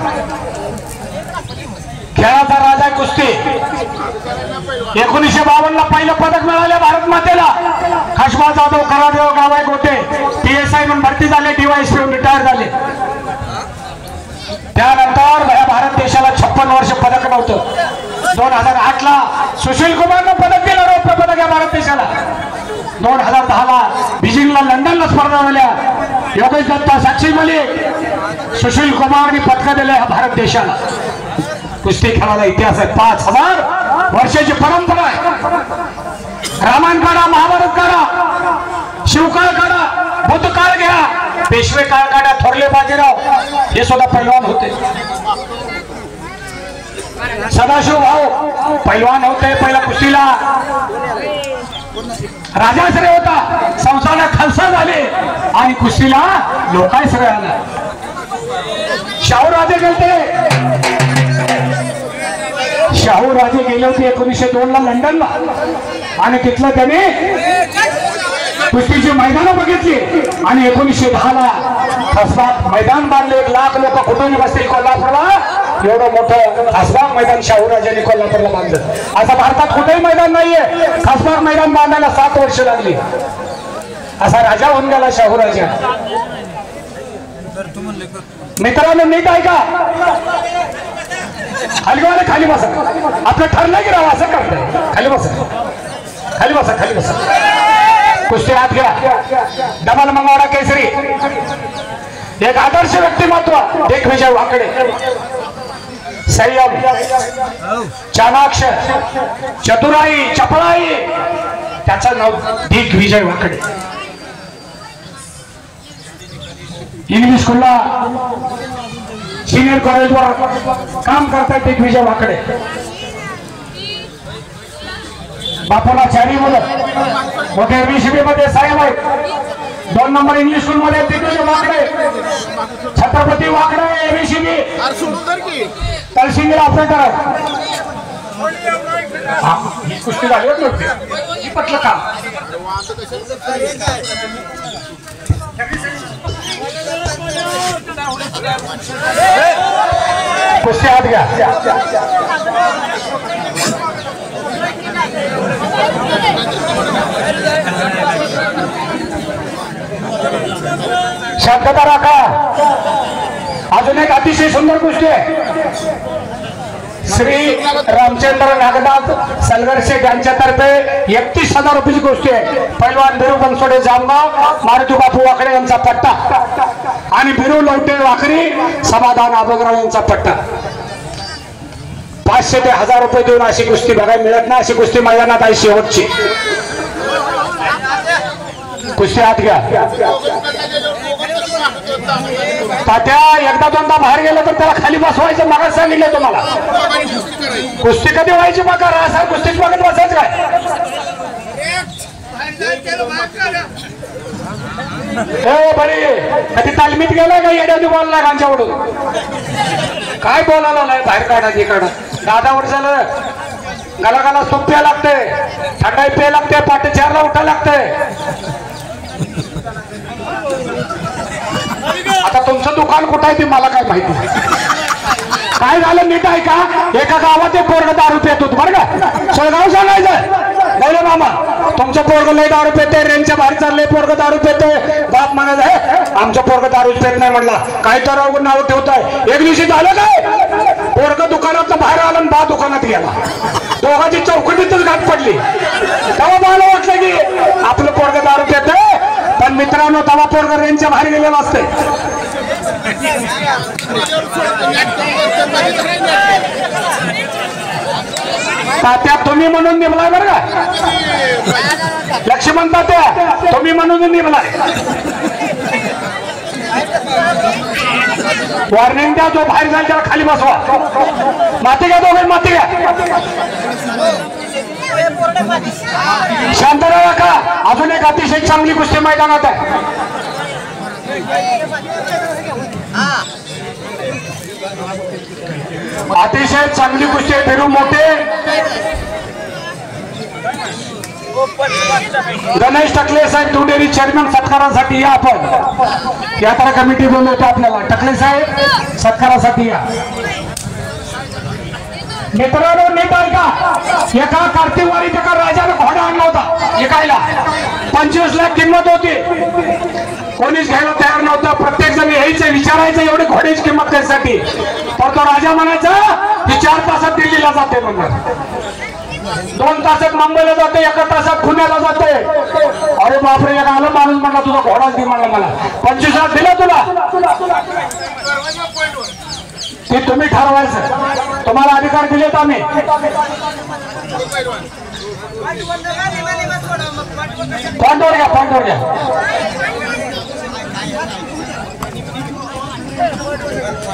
खेळाचा राजा कुस्ती 1952 ला पहिलं पदक मिळालं भारत मातेला. खासबा जाधव करादेव गावाय गोटे PSI म्हणून भरती झाले, DYSP म्हणून रिटायर झाले. त्यानंतर या भारत देशाला 56 वर्ष पदक नव्हतं. 2008 ला सुशील कुमारनं पदक दिलं, रौप्य पदक या भारत देशाला. 2010 ला बीजिंगला लंडनला स्पर्धा झाल्या. योगेश दत्ता, साक्षी मलिक, सुशील कुमारनी पदक दिले या भारत देशाला. कुस्ती खेळाला इतिहास आहे. 5000 वर्षाची परंपरा आहे. रामायण काढा, महाभारत काढा, शिवकाळ काढा, भूतकाळ घ्या, पेशवे काळ काढा, थोरले बाजीराव हे सुद्धा पैलवान होते. सदाशिव भाऊ पैलवान होते. पहिला कुस्तीला राजाश्रय होता, संसाराला खालसा झाले आणि कुस्तीला लोकाश्रय आला. शाहूराजे गेले होते 1902 ला लंडनला आणि तिथलं त्याने कुस्तीची मैदानं बघितली आणि 1910 ला खासबाग मैदान बांधले. 1 लाख लोक कुठून बसतील कोल्हापूरला. एवढं मोठं खासबाग मैदान शाहूराजांनी कोल्हापूरला बांधलं. असं भारतात कुठेही मैदान नाहीये. खासबाग मैदान बांधायला 7 वर्ष लागली. असा राजा होऊन गेला शाहूराजा. मित्रांनो नीट ऐका. हलगवाले खाली बसा. आपलं ठरलं की राव असं करताय. खाली बसा, खाली बसा, खाली बसा. कुस्ती हात घ्या. डबल मंगळवाडा केसरी एक आदर्श व्यक्तिमत्व दिग्विजय वाकडे. संयम, चाणाक्ष, चतुराई, चपळाई, त्याचं नाव दिग्विजय वाकडे. इंग्लिश स्कूलला सिनियर कॉलेजवर काम करतात दिग्विजय वाकडे. बापूला 4 मुलं, मोठे MSB मध्ये साहेब आहेत. 2 नंबर इंग्लिश स्कूल मध्ये दिग्विजय वाकडे, छत्रपती वाकडे MSB अरे सोडून धर की. तळशिंगीला ऑपरेटर आहे. हा, ही कुस्ती झाली होती ही पटलं काम. वांदे कशाला करताय? कुस्ती हात घ्या. शांतता राखा. अजून एक अतिशय सुंदर कुस्ती आहे. श्री रामचंद्र नागनाथ सलगर शेठ यांच्यातर्फे 31,000 रुपयाची गोष्टी आहे. पैलवान बिरू बनसोडे जामगाव, मारुती बापू वाकडे यांचा पट्टा आणि बिरू लवटे वाकरी समाधान आबोगराव यांचा पट्टा. 500 ते 1000 रुपये देऊन अशी कुस्ती बघायला मिळत नाही. अशी कुस्ती मैदानात आहे शेवटची. कुस्ती हात घ्या. तात्या एकदा दोनदा बाहेर गेलं तर त्याला खाली बसवायचं. मला सांगितलं तुम्हाला कुस्ती कधी व्हायची बघा. रासा कुस्तीच बघत बसायचं काय. हो बरे कधी तालमीत गेलाय का येड्या बोलला गांच्यावडून काय बोलायला नाही. बाहेर काढा जे काढा. 10 वर्ष झालं गाला सूप प्या लागते, थंडाई प्या लागते, पाटे 4ला उठा लागते. आता तुमचं दुकान कुठं आहे ते मला काय माहिती. काय झालं नीट आहे का. एका गावात एक पोरग दारू पित होत बरं का. सोयगाव सांगायचं गौरे मामा तुमचं पोरग लय दारू पिते. रेंजच्या बाहेर चाललंय पोरग दारू पिते. बाप म्हणायचं आमचं पोरग दारूच पित नाही म्हणला. काय तर नाव ठेवताय. एक दिवशी झालं काय पोरग दुकानात बाहेर आलं आणि बा दुकानात गेला. दोघांची चौकटीतच गाठ पडली. तेव्हा मला वाटलं की आपलं पोरग दारू पिते. पण मित्रांनो तेव्हा पोरग रेंजच्या बाहेर गेलेलं असते. तात्या तुम्ही म्हणून निमलाय बरं का. लक्ष्मण तात्या तुम्ही म्हणून निमलाय. वॉर्निंग द्या. जो बाहेर जाईल त्याला खाली बसवा. माती घ्या दोघे माती घ्या. शांत राहा का. अजून एक अतिशय चांगली कुस्ती मैदानात आहे. अतिशय चांगली कुस्ती आहे. बिरू मोठे गणेश टकले साहेब दुडेरी चेअरमन सत्कारासाठी या. आपण यात्रा कमिटी बोलवतो आपल्याला. टकले साहेब सत्कारासाठी या. मित्रांनो नीट ऐका. एका कार्तिकवारी एका राजाने घोडा आणला होता विकायला. 25 लाख किंमत होती. कोणीच घ्यायला तयार नव्हतं. प्रत्येक जण यायचं विचारायचं एवढी घोड्याची किंमत त्यासाठी. तर तो राजा म्हणायचा की 4 तासात दिल्लीला जाते म्हणणार. 2 तासात मुंबईला जाते. 1 तासात पुण्याला जाते. अरे बापरे एक आलं माणूस म्हणला तुझा घोडाच दे म्हणला मला. 25 लाख दिला तुला. ते तुम्ही ठरवायचं. तुम्हाला अधिकार दिलेत आम्ही. पॉइंटवर घ्या. पॉइंटवर घ्या.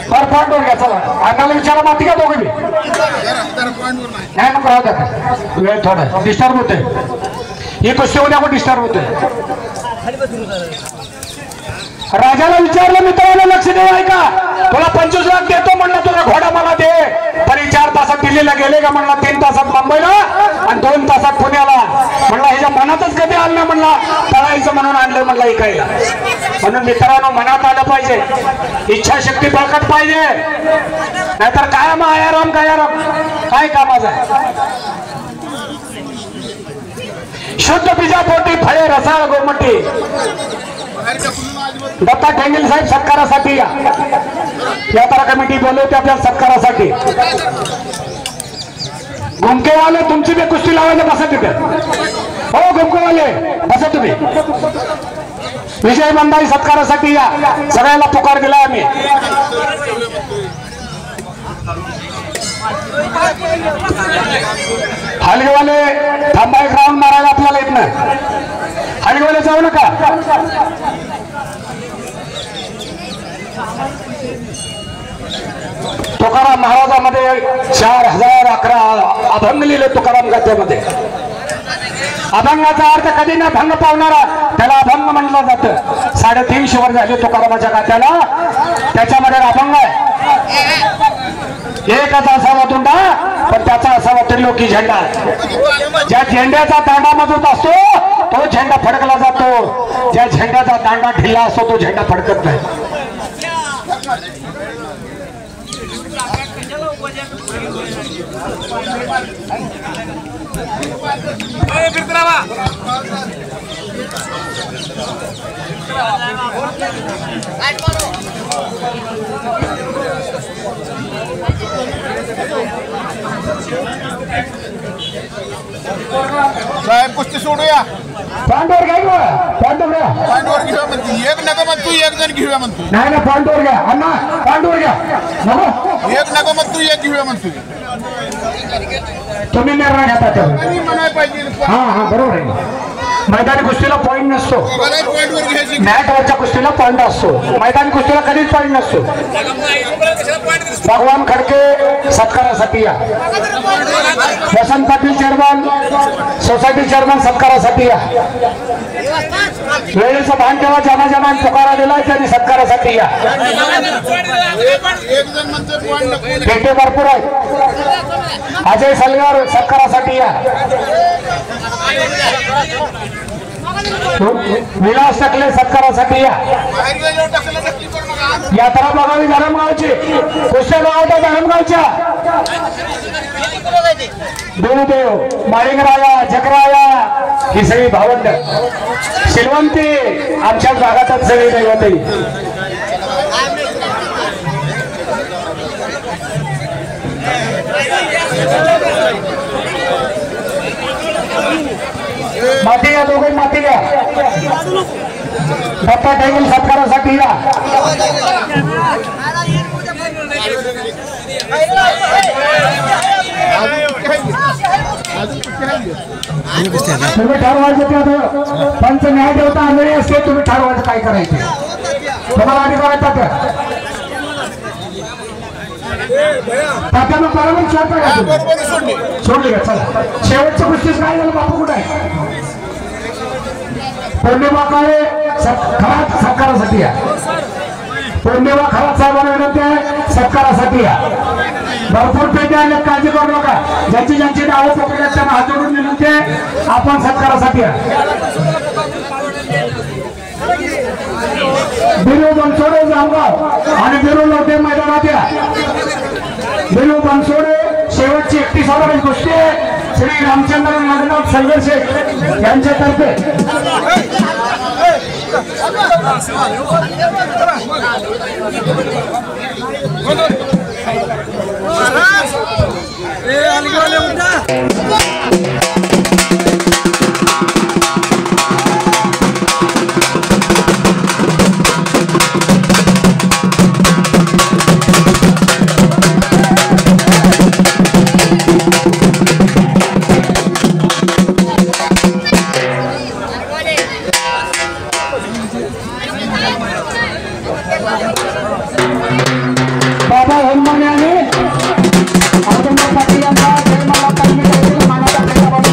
पॉइंटवर घ्या. चला अंगाला विचारा माती का दोघे बी. नाही मग राहू द्या. वेळ थोडा डिस्टर्ब होते. ही कुस्ती उद्या पण डिस्टर्ब होते. राजाला विचारलं मित्रांनो लक्ष देऊ ऐका. तुला 25 लाख देतो म्हणलं. तुला घोडा मला दे. तरी 4 तासात दिल्लीला गेले का म्हणला. 3 तासात मुंबईला आणि 2 तासात पुण्याला. म्हणला ह्याच्या मनातच कधी आलं ना म्हणला. तळायचं म्हणून आणलं म्हणला ऐकायला. म्हणून मित्रांनो मनात आलं पाहिजे. इच्छाशक्ती बळकट पाहिजे. नाहीतर कायम आयाराम काय कामाचं आहे. शुद्ध बीजापोटी फळे रसाळ गोमटी. दत्ता ठेंगेल साहेब सत्कारासाठी या. यात्रा कमिटी बोलवते आपल्या सत्कारासाठी. घुमकेवाले तुमची बी कुस्ती लावायला बसा तिथे. हो घुमकेवाले बसा तुम्ही. विजय बंधाई सत्कारासाठी या. सगळ्याला पुकार दिला आम्ही. हलगेवाले थांबा. एक राऊंड मारायला आपल्याला येत नाही. हलगेवाले जाऊ नका. तुकाराम महाराजांमध्ये 4011 अभंग लिहिले तुकाराम गाथेमध्ये. अभंगाचा अर्थ कधी ना भंग पावणारा त्याला अभंग म्हणलं जातं. 350 वर्ष झाले तुकारामाच्या गाथ्याला. त्याच्यामध्ये अभंग आहे. एकच असावा तुंडा, पण त्याचा असावा त्रिलोकी झेंडा. ज्या झेंड्याचा दांडा मजबूत असतो तो झेंडा फडकला जातो, ज्या झेंड्याचा दांडा ढिल्ला असतो तो झेंडा फडकत नाही. साहेब कुस्ती सोडूया. पॉइंटवर घ्या पॉइंटवर घ्या. पॉइंटवर घेऊया म्हणते. एक नका म्हणतो, एक जण घेऊया म्हणतो. नाही ना पॉइंटवर घ्या अण्णा, पॉइंटवर घ्या. नको एक नका म्हणतो, एक घेऊया म्हणतो. तुम्ही निर्णय घेता त्यावर. आणि म्हणाय पाहिजे. हा बरोबर आहे. मैदानी कुस्तीला पॉईंट नसतो, पॉइंटवर घ्यायची. मॅटवरच्या कुस्तीला पॉईंट असतो. मैदानी कुस्तीला कधीच पॉईंट नसतो. भगवान खडके सत्कारासाठी या. वसंत पाटील चेअरमन, सोसायटी चेअरमन सत्कारासाठी या. वेळेचं भान ठेवा, ज्यांना ज्यांना पुकारा दिलाय त्यांनी सत्कारासाठी या. एक जण म्हणतो पॉइंट नको. भेटे भरपूर आहेत. अजय सलगर सत्कारासाठी या. विलास टकले सत्कारासाठी या. बाहेर गेल्यावर टाकलं नक्की करू नका. यात्रा बघावी धरमगावची, कुस्त्या बघावता धरमगावच्या. देवदेव, माळिंगराया, जगराया ही सगळी भावंड. शिलवंती आमच्या भागातच सगळी दैवत. माती घ्या, दोघे माती घ्या. दत्ता टेबल सत्कारासाठी या. तुम्ही ठरवायचं त्यात पंच न्याय देवता आंधळी असते. तुम्ही ठरवायचं काय करायचं, तुम्हाला अधिकार आहे तात्या. तात्यानं बरोबर सोडली का? चला शेवटच्या गोष्टीच काय झालं बापू कुठे आहे? पौर्णिमा काळे खरात सत्कारासाठी या. पौर्णिमा खरात साहेबांना विनंती आहे सत्कारासाठी या. भरपूर पेटे आले, काळजी करू नका. ज्यांची ज्यांची नावं पकडल्यात त्यांना हात जोडून विनंती आहे आपण सत्कारासाठी या. बिरू बनसोडे जामगाव आणि बिरू लोटे मैदानात या. बिरू बनसोडे शेवटची 31 गोष्टी आहे. श्री रामचंद्र नागनाथ सलगर शेख यांच्यातर्फे बाबा हनुमान यांनी औदंबर पाटील यांचा जन्माला तालमीत मानाचा भेटाबाबत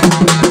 Thank you.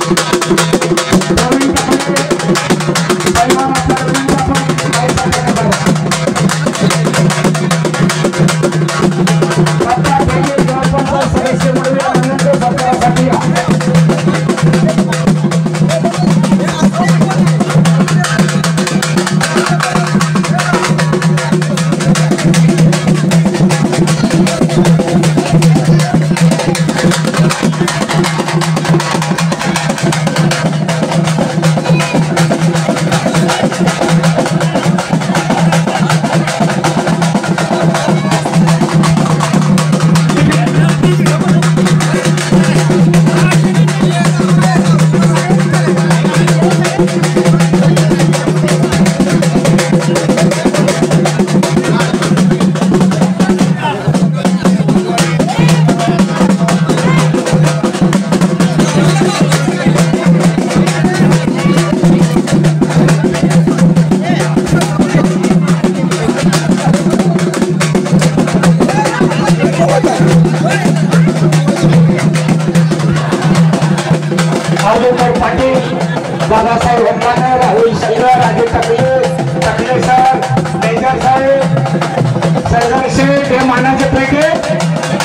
सरदारशेठ हे मानाचे पैकी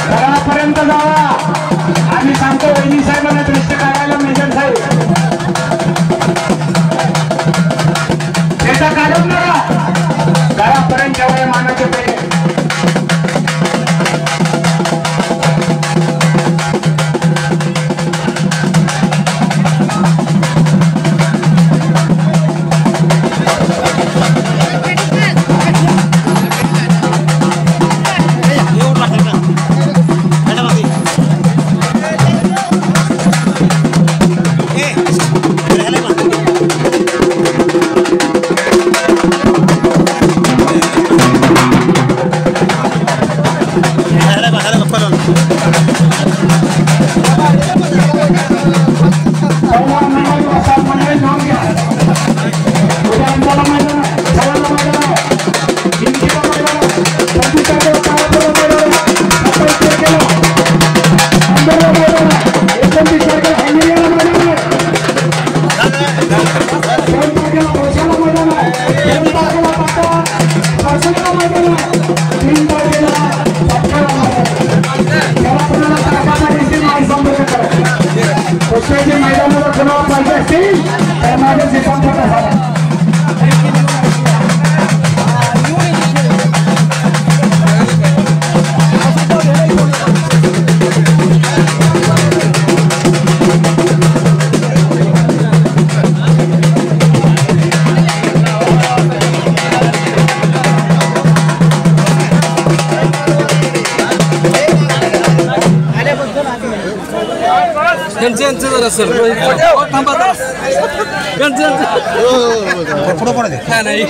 घरापर्यंत जावा. आम्ही सांगतो वहिनी साहेबांना दृष्टी काढायला मेजर साहेब त्याचा काढून नका घरापर्यंत जाऊया मानाचे पैकी. मैदानाला चुनाव पाहिजे असतील तर माझे संपर्क त्यांचं जरा सर थांबा पुढं कोण आहे नाही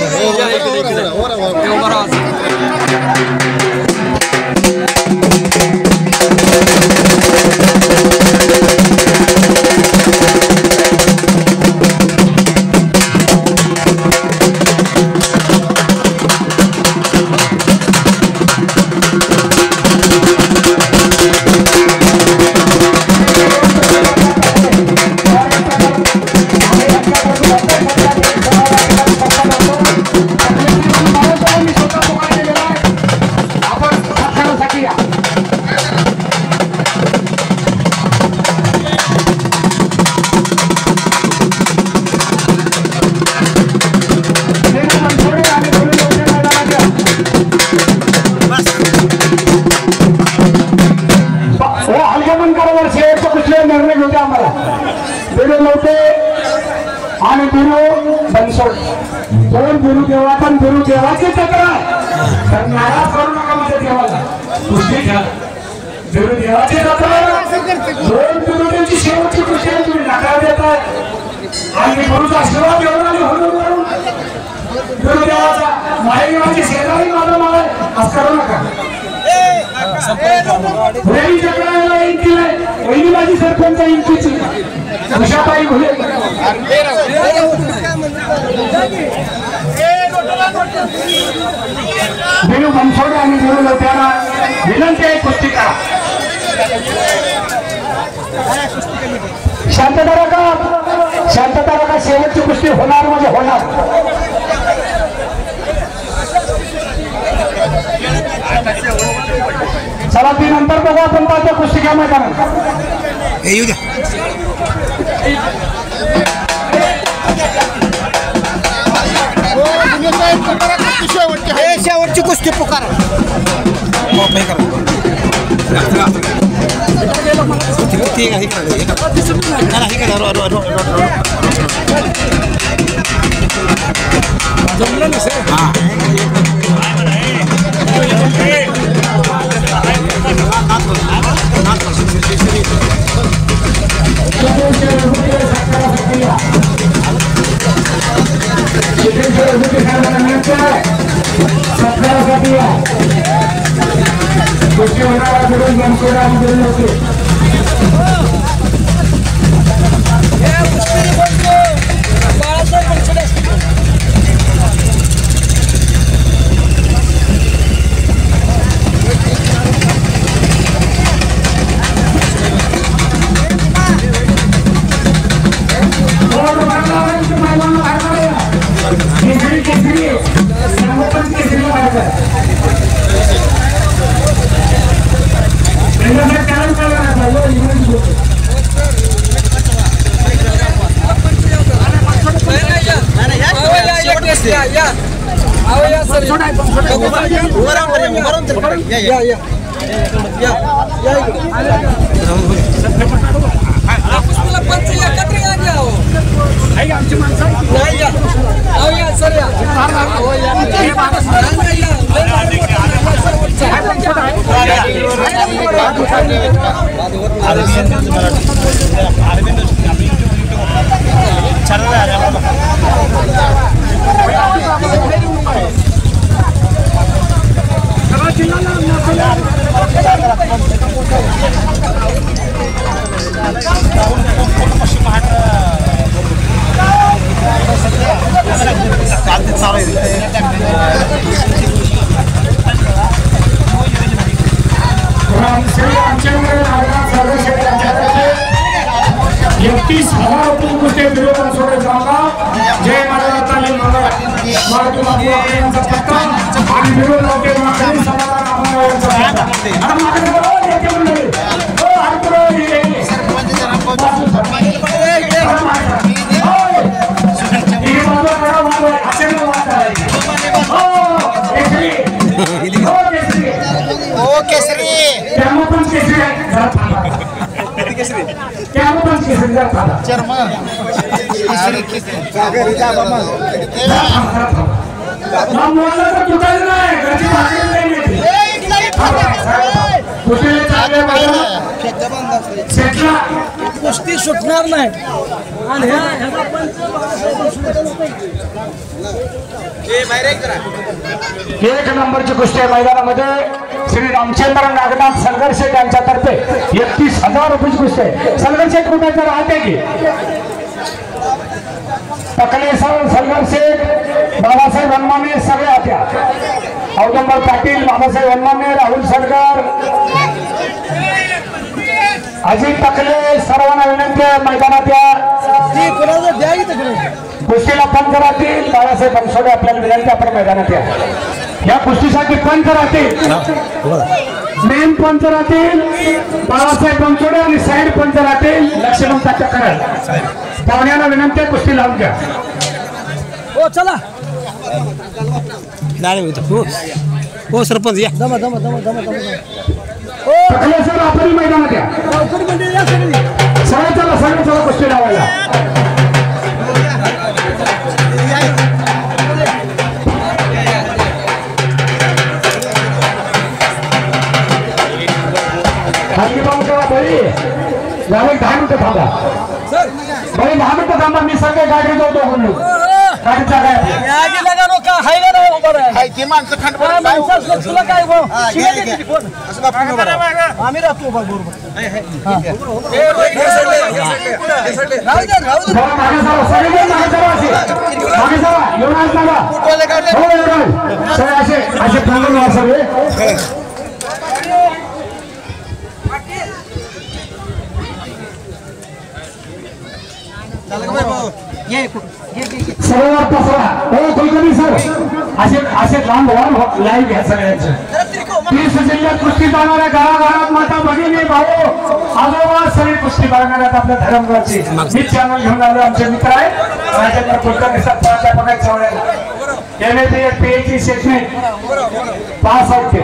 आणि बिरू बनसोड दोन बिरू देवा पण बिरू देवाची तक्रार तर नाराज करू नका माझ्या देवाला कुस्ती घ्या बिरू देवाची तक्रार दोन बिरू त्यांची शेवटची कुस्ती तुम्ही नकार देताय आणि गुरुचा आशीर्वाद घेऊन आणि हळूहळू बिरू देवाचा मायदेवाची शेजारी माझा माळ असं करू नका वहिनी माझी सरपंच इंचीची उषाताई घुले बिरू बनसोडे आणि बिरू लवट्याला विनंती आहे कुस्ती करा. शांतता राखा शेवटची कुस्ती होणार म्हणजे होणार. चला ती नंतर बघू आपण पाहतो कुस्ती घ्या मैदानात येऊ द्या शेवटची कुस्ती पुकार केसरी आमची माणसं जय महाराज तालीम कुस्ती सुटणार नाही आणि एक नंबरची कुस्ती आहे मैदानामध्ये श्री रामचंद्र नागनाथ सलगर शेठ यांच्यातर्फे 31,000 रुपयाची कुस्ती आहे. सलगर शेठ कुठे राहते की टकले सलगर शेठ बाबासाहेब वनमाने सगळे आत्या औदंबर पाटील बाबासाहेब वनमाने राहुल सलगर अजित टकले सर्वांना विनंती आहे मैदानात या. कुस्तीला पंच राहतील बाळासाहेब बनसोडे आपल्याला विनंती आपण मैदानात या कुस्तीसाठी पंच राहतील मेन पंच राहतील बाळासाहेब बनसोडे आणि साईड पंच राहतील लक्ष्मण चक्कर पाहुण्याला विनंती कुस्ती लावून घ्या. हो चला हो सरपंच या दमा दमा दमा दमा दमा सर आपण मैदानात या सगळं चला कुस्ती लावायला. खाली पाहून करा बळी 10 मिनिटं थांबा बळी 10 मिनिटं थांबा मी सगळे गाडी जातो म्हणून गाडीचा काय लगानो का हाय का नाही उभा राहा हाय ती माणसं खंड तुला काय आम्ही राहतो उभा बरोबर सर्वात पसरा हो कुलकर्णी सर असे लांब लाईव्ह घ्या सगळ्यांचं. 30 जिल्ह्यात कुस्ती पाहणाऱ्या गावागावात माता भगिनी भाऊ आजोबा सगळी कुस्ती पाहणाऱ्यात आपल्या धर्मगुरूची मी चॅनल घेऊन आलो. आमचे मित्र आहेत राजेंद्र कुलकर्णी सर प्राध्यापकांच्या वेळेला MA PhD शैक्षणिक पास आहेत ते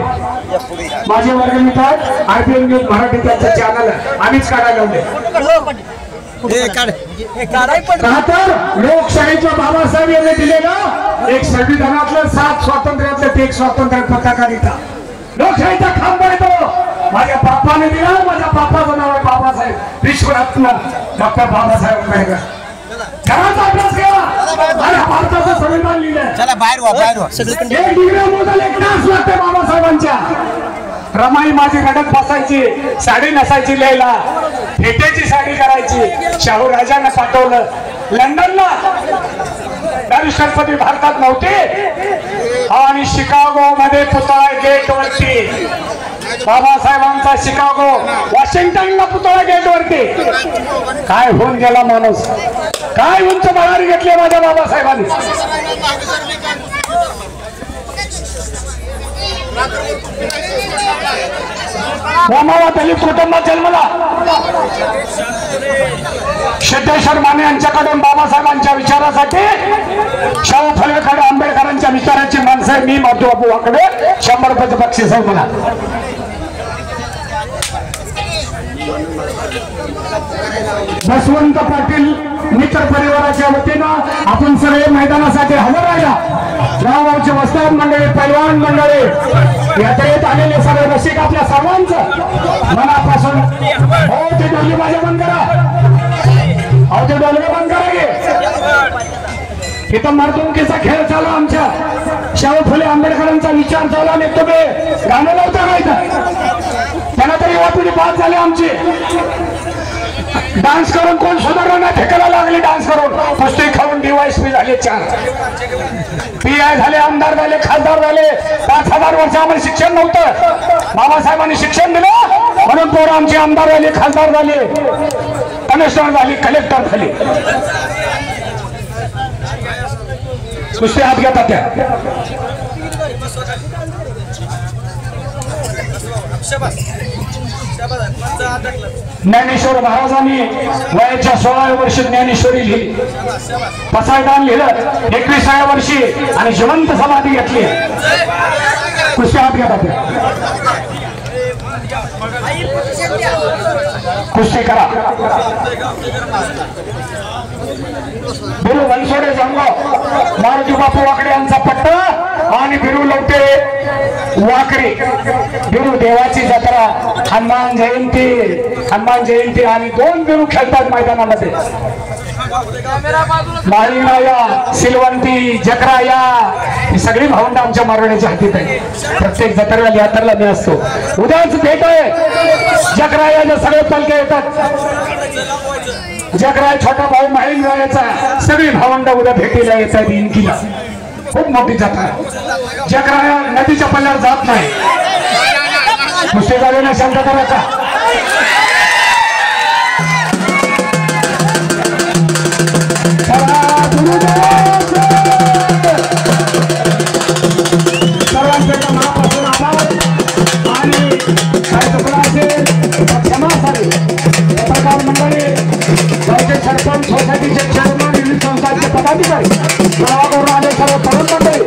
माझे वर्ग मित्र आहेत. RPM न्यूज मराठी त्यांचं चॅनल आम्हीच काढायला लावले तर लोकशाहीच्या बाबासाहेब यांनी दिलेलं एक संविधानातलं 7 स्वातंत्र्यातलं एक स्वातंत्र्य पत्रकारिता लोकशाहीचा खांब आहे तो माझ्या बाप्पाने दिला. माझ्या बाप्पाचं नाव आहे बाबासाहेब विश्वरत्न डॉक्टर बाबासाहेब आंबेडकर. घराचा अभ्यास केला आणि भारताचं संविधान लिहिलंय. एक डिग्री मोजायला एक तास लागते बाबासाहेबांच्या. रमाई माझी रडत बसायची साडी नसायची लिहायला फेट्याची साडी करायची. शाहू राजांना पाठवलं लंडनला राष्ट्रपती भारतात नव्हते आणि शिकागो मध्ये पुतळा गेट वरती बाबासाहेबांचा शिकागो वॉशिंग्टनला पुतळा गेट वरती काय होऊन गेला माणूस काय उंच बहार घेतले माझ्या बाबासाहेबांनी. वामावा दलित कुटुंबात जन्मला. सिद्धेश्वर माने यांच्याकडून बाबासाहेबांच्या विचारासाठी शाहू फुलेकडे आंबेडकरांच्या विचाराची माणसं आहे. मी मधुबाबू वाकडे 100 रुपयाचं बक्षीस आहे मला. बसवंत पाटील मित्र परिवाराच्या वतीनं आपण सगळे मैदानासाठी हजर राहिला. गावगावचे वस्ताद मंडळी, पैलवान मंडळी, यात्रेत आलेले सगळे रसिक आपल्या सर्वांचं मनापासून हो ते डोले माझ्या बंद करा, हो ते डोले बंद करा गे. इथं मर्दुंकीचा खेळ चालू आमच्या शाहू फुले आंबेडकरांचा विचार चालू आणि तुम्ही गाणं लावता का इथं? त्यांना तरी युवा पिढी बाद झाली आमची. डान्स करून कोण सुधारणा ठेकायला लागली. डान्स करून कुस्ती खाऊन DYSP झाले 4, PI झाले, आमदार झाले, खासदार झाले. 5000 वर्ष आम्हाला शिक्षण नव्हतं. बाबासाहेबांनी शिक्षण दिलं म्हणून पोरं आमचे आमदार झाले, खासदार झाले, कमिशनर झाले, कलेक्टर झाले. कुस्ती हात घेतात त्या. ज्ञानेश्वर महाराजांनी वयाच्या 16व्या वर्षी ज्ञानेश्वरी लिहिली, पसायदान लिहिलं 21व्या वर्षी आणि जिवंत समाधी घेतली. कुस्ती हात घेतात त्या. कुस्ती करा. बिरू बनसोडे जमगाव, मारुती बापू वाकडे यांचा पट्टा आणि बिरू लवटे वाकरे. बिरू देवाची जत्रा, हनुमान जयंती आणि 2 बिरू खेळतात मैदानामध्ये. माळीनाया, सिलवंती, जकराया ही सगळी भावंड आमच्या मारवाड्याच्या हातीत आहे. प्रत्येक जत्रेला यात्रेला मी असतो. उद्याच भेट आहे. जकरायाचे सगळे पलके येतात. जकराय छोटा भाऊ माळीनायाचा सगळी भावंड उद्या भेटीला येतात. इनकीला खूप मोठी जत्रा. जकराया नदीच्या पल्ल्यावर जात नाही. कुस्ती झालेला शांत करायचा. सर्वांकडे मनापासून आभार आणि काय चुकला असेल क्षमा असावी. पत्रकार मंडळी, गावचे सरपंच, सोसायटीचे चेअरमन, विविध संस्थांचे पदाधिकारी, गावावरून आले सर्व तरुण मंडळी,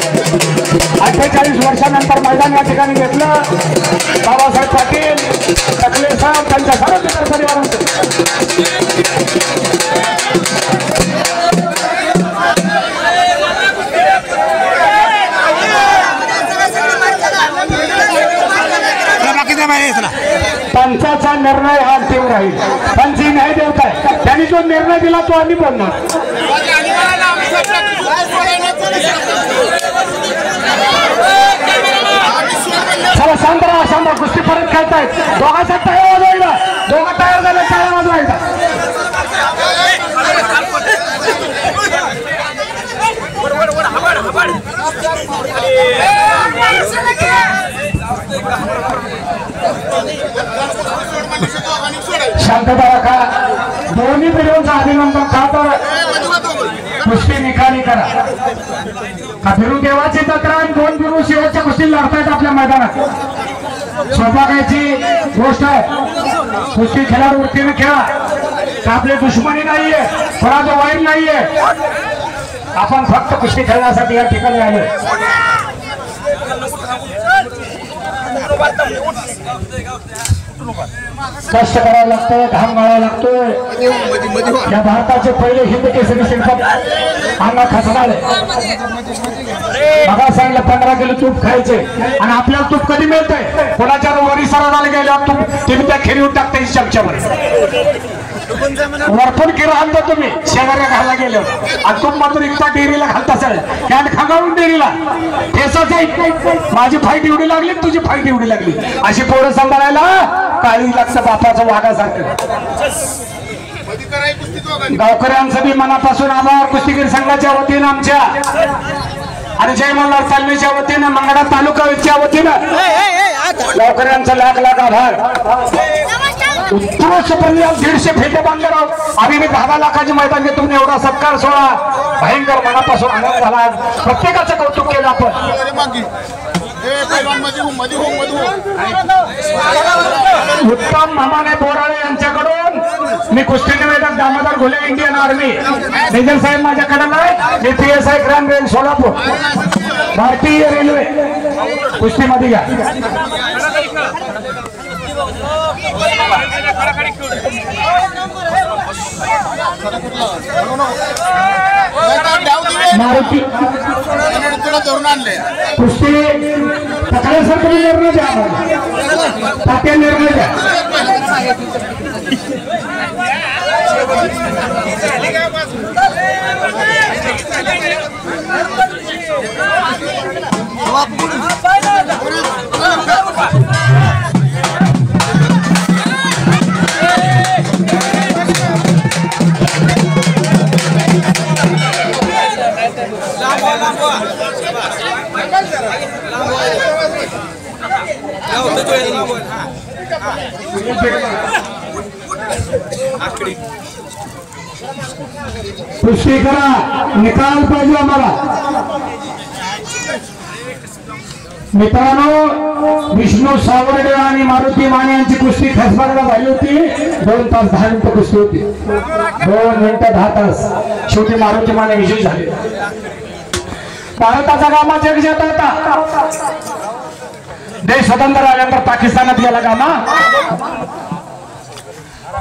48 वर्षानंतर मैदान या ठिकाणी घेतलं. बाबासाहेब पाटील, टकले साहेब, त्यांच्या सर्व मित्र परिवारांचे पंचाचा निर्णय हा अंतिम राहील. पंच न्याय देवताय, त्यांनी जो निर्णय दिला तो आम्ही बोलणार. चला शांत राहा, शांत. कुस्ती परत खेळतायत. दोघांचा टायर वाजवायला, दोघं टायर झाले, टायर वाजवायचा. शांतता राखा. दोन्ही पिढींचं अभिनंदन का तर कुस्ती निकाली करा. का बिरू देवाची जत्रा आणि 2 बिरू शिवाच्या कुस्ती लढतायत आपल्या मैदानात. सौभाग्याची गोष्ट आहे. कुस्ती खेळाडू वृत्तीने खेळा. का आपली दुश्मनी नाहीये, कोणाचं वाईट नाहीये. आपण फक्त कुस्ती खेळण्यासाठी या ठिकाणी आले. कष्ट करावं लागतंय, घाम गाळावा लागतोय. या भारताचे पहिले हिंद केसरी शिल्पक अंगा खचणारे. बघा सांगितलं 15 किलो तूप खायचे आणि आपल्याला तूप कधी मिळतंय? कोणाच्या वरी सराला गेल्यावर तूप तुम्ही त्या खिरीवर टाकता चमच्यावर. वरतून किरा आणता तुम्ही शेजाऱ्या घायला गेल्यावर आणि तूप मात्र इतका डेअरीला घालता सर कॅन खागावून डेअरीला ठेसाच आहे. माझी फाईट एवढी लागली, तुझी फाईट एवढी लागली. अशी पोरं सांभाळायला काळी लागतं बापाचं वाघासारखं. गावकऱ्यांचं बी मनापासून आभार. कुस्तीगीर संघाच्या वतीनं आमच्या आणि जय मल्हार तालमीच्या वतीनं, मंगळा तालुकाच्या वतीनं गावकऱ्यांचा लाख लाख आभार. उत्कृष्टपणे 150 फेटे बांधले आहोत. आम्ही 10 लाखाची मैदान घेतो. एवढा सत्कार सोहळा भयंकर मनापासून आनंद झाला. प्रत्येकाचं कौतुक केलं आपण. उत्तम मामाने बोराळे यांच्याकडून मी कुस्ती निवेदक दामोदर घोले इंडियन आर्मी मेजर साहेब माझ्याकडे नाही. मी PSI क्राईम रेंज सोलापूर भारतीय रेल्वे कुस्तीमध्ये घ्या. मारुती धरून आणले कुस्ती सकाळी निर्णय द्या. तात्या निर्णय द्या. कुस्ती करा, निकाल पाहिजे आम्हाला. मित्रांनो, विष्णू सावर्डे आणि मारुती माने यांची कुस्ती खसबागला झाली होती. 2 तास 10 मिनिटं कुस्ती होती. 2 मिनिटं 10 तास. शेवटी मारुती माने विजयी झाले. भारताचा गामा जगजेता होता. देश स्वतंत्र झाल्यानंतर पाकिस्तानात गेला गामा.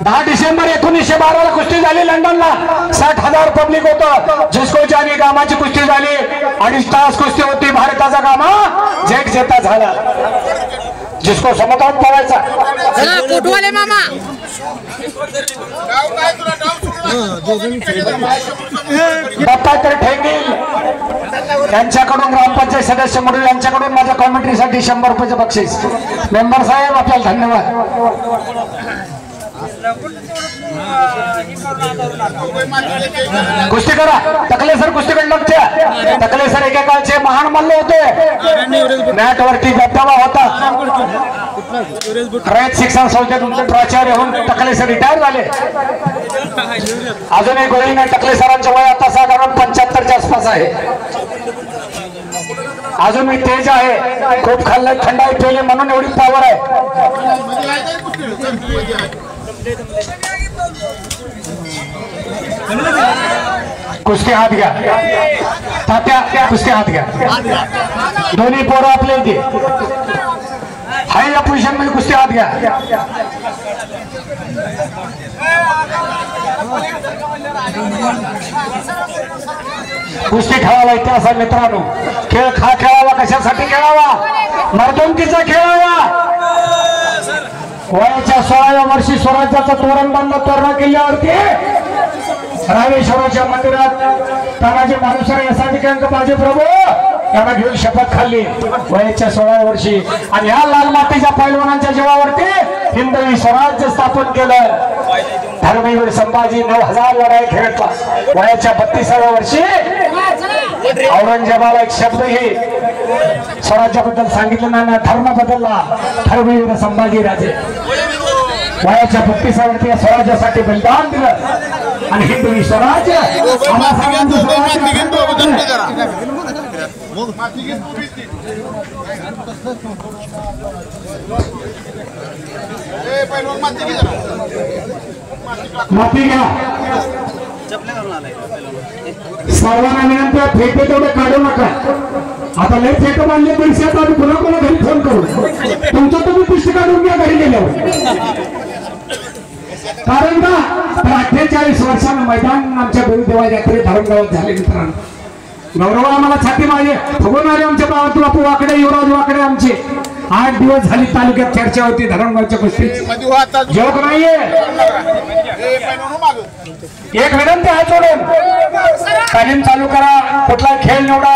10 डिसेंबर 1912 ला कुस्ती झाली लंडनला. 60,000 पब्लिक होतं. जिस्को जानी गामाची कुस्ती झाली. 2.5 तास कुस्ती होती. भारताचा गामा जगजेता झाला. जिस्को समोर पळायचा. कोटवाले मामा दत्तात्रय ठेंगील यांच्याकडून ग्रामपंचायत सदस्य म्हणून यांच्याकडून माझ्या कॉमेंट्रीसाठी 100 रुपयाचं बक्षीस. मेंबर साहेब आपल्याला धन्यवाद. कुस्ती करा. टकले सर कुस्ती कडे. टकले सर एकेकाळचे महान मल्ल होते. मॅट वरती दबदबा होता. रयत शिक्षण संस्थेतून प्राचार्य होऊन टकले सर रिटायर झाले. अजूनही गोळी नाही. टकले सरांच्या वय आता साधारण 75च्या आसपास आहे. अजून मी तेज आहे. खूप खाल्लं, थंडाई पेले म्हणून एवढी पॉवर आहे. कुस्ती हात घ्या. तात्या कुस्ती हात घ्या. दोन्ही पोरं आपले इथे हाय या पोझिशन मध्ये कुस्ती हात घ्या. कुस्ती खेळावा इतिहास आहे मित्रांनो. खेळ खेळावा. कशासाठी खेळावा? मर्दुमकीचा खेळावा. वयाच्या 16व्या वर्षी स्वराज्याचा तोरण बांधला. तोरणा किल्ल्यावरती रामेश्वराच्या मंदिरात तानाजी मालुसरे यशाधिकांक माझे प्रभू यांना घेऊन शपथ खाल्ली वयाच्या 16व्या वर्षी. आणि या लाल मातीच्या पैलवानांच्या जीवावरती हिंदवी स्वराज्य स्थापन केलं. धर्मवीर संभाजी 9000 लढाई खेळला. वयाच्या 32व्या वर्षी औरंगजेबाला एक शब्दही स्वराज्याबद्दल सांगितलं नाही. धर्म बदलला. धर्मवीर संभाजी राजे वयाच्या 32व्या वर्षी स्वराज्यासाठी बलिदान दिलं. आणि हिंदवी स्वराज्य माफी घ्या. सर्वांना विनंती आहे, फेटे तेवढे काढू नका. आता लय फेटे बांधले पैशात आम्ही पुन्हा कोणा घरी फोन करू. तुमचं तुम्ही पुष्टी काढून घ्या घरी गेल्यावर. कारण का 48 वर्षांना मैदान आमच्या गुरुदेवा यात्रे धर्मगावात झाले. मित्रांनो, गौरव आम्हाला छाती माझे फुगून आले. आमच्या गावात बापू वाकडे, युवराज वाकडे आमचे 8 दिवस झाली तालुक्यात चर्चा होती धरणगावच्या कुस्तीची. जोक नाहीये. एक विनंती आहे सोडून तालीम चालू करा. कुठला खेळ निवडा.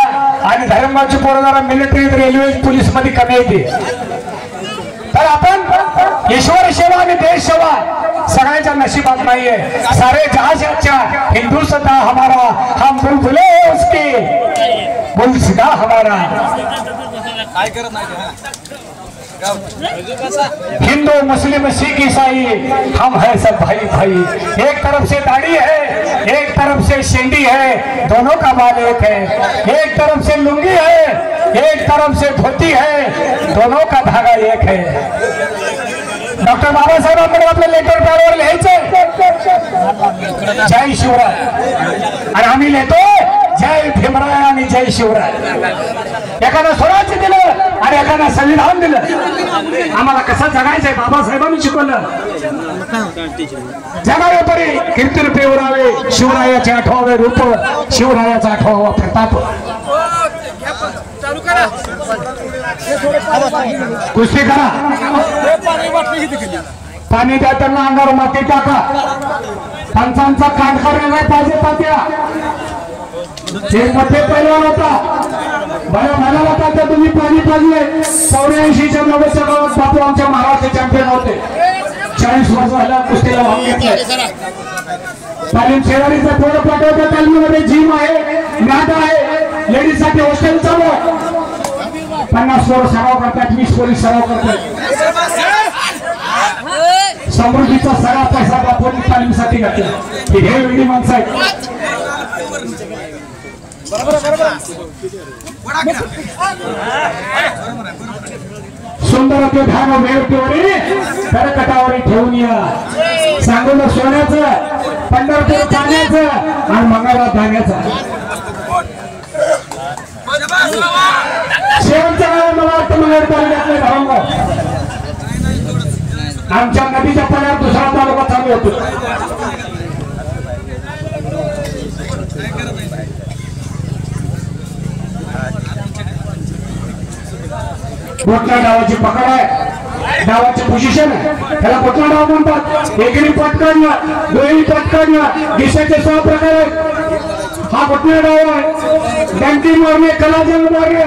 आणि धरणगावची पोरं जरा मिलिटरी, रेल्वे, पोलीस मध्ये कमी येते. तर आपण ईश्वर सेवा आणि देश सेवा सगळ्यांच्या नशिबात नाहीये. सारे जहां से अच्छा हिंदुस्तान हमारा, हम बुलबुले उसके बुलसिदा हमारा. हिंदू मुस्लिम सिख ईसाई हम है सब भाई भाई। एक तरफ से दाढ़ी है, एक तरफ से शेंडी है, दोनों का बाल एक है। एक तरफ से लुंगी है, एक तरफ से धोती है, दोनों का धागा एक है। डॉक्टर बाबासाहेब आंबेडकर लेटर पॅडवर लिहायचं जय शिवराय आणि आम्ही लिहितो जय भीमराय आणि जय शिवराय। एकानं स्वराज्य दिलं आणि एकानं संविधान दिलं। आम्हाला कसं जगायचंय बाबासाहेबांनी शिकवलं। जगावे परी कीर्ती उरावे, शिवरायाचे आठवावे रूप, शिवरायाचा आठवावा प्रताप। कुस्ती करा, पाणी द्या त्यांना, अंगावर माती टाका, पंचांचा कांड करायला पाहिजे तात्या। एक मध्ये पैलवान होता, बऱ्या म्हणाला होता तर तुम्ही पाणी पाजले। 84च्या 90च्या काळात बापू आमच्या महाराष्ट्र चॅम्पियन होते। 40 वर्ष झाला कुस्तीला भाग घेतलाय। तालीम शेजारीचा पोरं पाठवता, तालीमीमध्ये जिम आहे, मॅट आहे, लेडीज साठी हॉस्टेल चालू आहे। 50 पोरं सराव करतात, 20 पोलीस सराव करतात। समृद्धीचा सगळा पैसा बापूंनी तालीमीसाठी घातला। हे वेगळी माणसं आहेत। सुंदर ते धान वेळवरी करकटावरी ठेवून या। सांगोला सोन्याचं, पंढरपूर पाण्याचं आणि मंगळा धान्याचं। शेवटच्या काळात मला वाटतं मंगळ तालुक्यातले धावंगाव आमच्या नदीच्या पाण्यात दुसरा तालुका चालू होतो। कोटला डावाची पकड आहे, डावाची पोझिशन आहे, त्याला कोटला डाव म्हणतात। एकेरी पटकाडणं, दुहेरी पटकाडणं, दिशाचे 6 प्रकार आहेत। हा कोटला डाव आहे। डंकी मारणे, कलाजंग मारणे,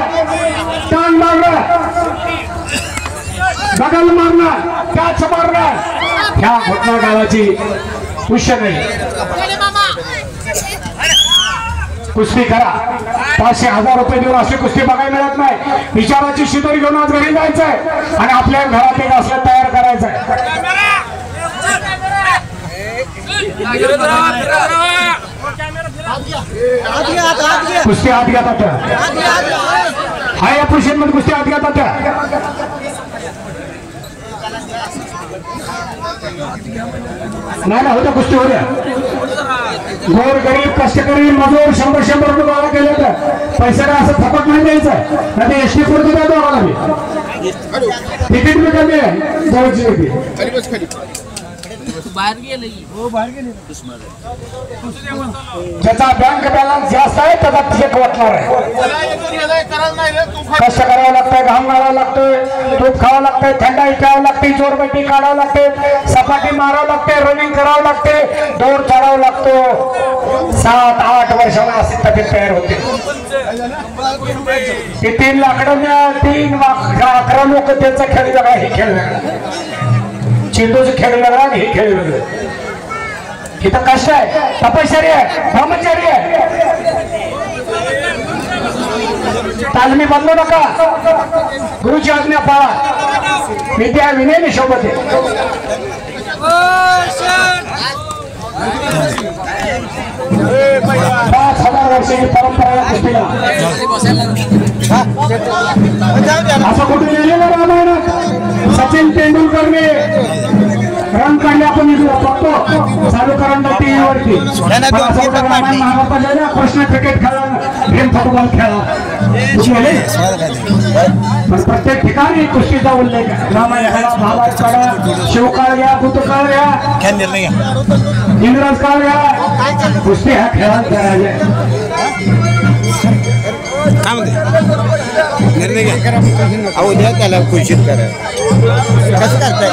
टांग मारणं, बगल मारणं, कॅच मारणं, ह्या कोटला डावाची पोझिशन आहे। कुस्ती करा, 500,000 रुपये देऊन अशी कुस्ती बघायला मिळत नाही। विचाराची शिदोरी घेऊन आज घरी जायचंय आणि आपल्या घरात एक असलं तयार करायचंय। कुस्ती आत घ्या तात्या, हा या पोझिशन मध्ये कुस्ती आत घ्या तात्या। नाही होतं कुस्ती हो द्या। गोर गरीब कष्टकरी मजूर 100-100 रुपये गोळा केले तर पैशाला असं फकट नाही द्यायचं। नाही ते एसटी पुढे देतो आम्हाला मी तिकीट मी कमी आहे 200 रुपये। ज्याचा बँक बॅलन्स जास्त आहे त्याचा चेक वाटणार आहे। कष्ट करावं लागतंय, घाम गाळावं लागतोय, दूध खावं लागतंय, थंडाई प्यावं लागते, जोरबट्टी काढावं लागते, सपाटी मारावं लागते, रनिंग करावं लागते, दौड चढावं लागतो। 7-8 वर्षाला अशी तब्येत तयार होते। 3 लाकडं 11 लोक त्यांचा खेळ वेगळा, हे खेळ वेगळा, चेंडूचं खेळ वेगळा आणि हे खेळ वेगळं। इथं कष्ट आहे, तपश्चर्या आहे, ब्रह्मचर्य आहे। तालमी बदलू नका, गुरुची आज्ञा पाळा, विद्या विनय सोबत आहे। 5000 वर्षाची परंपरा या कुस्तीला। असं कुठे लिहिलेलं रामायणात सचिन तेंडुलकरने रन काढले, आपण बघतो चालू करून टीव्हीवरती। कृष्ण क्रिकेट खेळा, गेम फुटबॉल खेळा, पण प्रत्येक ठिकाणी कुस्तीचा उल्लेख आहे। रामायण खेळा, महाभारत काढा, शिवकाळ घ्या, भूतकाळ घ्या, इंग्रज काळ घ्या, कुस्ती हा खेळात करायचा। निर्णय घ्या, अहो द्या त्याला खुशीत करा। कसं करताय,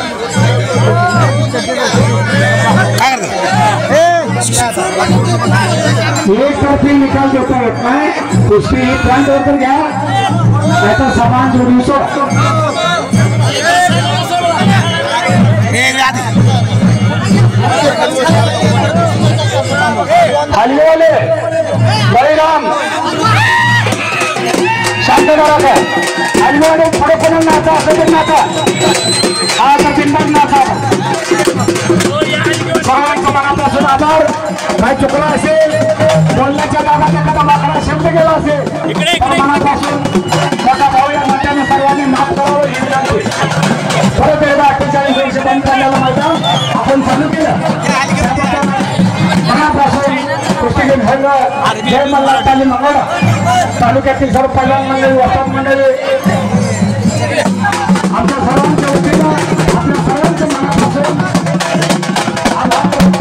काय एक तर्फी निकाल देता येत नाही। कुस्ती फ्रंट घ्या, त्याचा समान जोडून हलवेवाले बळीराम शांत करा। हलवाडे पुढे कोण नाका असं नाका आता बिंदर नाका सर्वांचं मनापासून आभार काय चुकला असेल बोलण्याच्या दाबात एखादा माकडा शब्द गेला असेल मनापासून त्याचा भाऊ या नात्याने सर्वांनी माफ करावं ही विनंती परत एकदा 48 वर्ष बंद झालेलं मैदान आपण चालू केलं मनापासून कुस्तीगीर संघ जय मल्हार तालीम मंगळा तालुक्यातील सर्व पैलवान मंडळी वस्ताद मंडळी आमच्या सर्वांच्या वतीनं आपल्या सर्वांच्या मनापासून आभार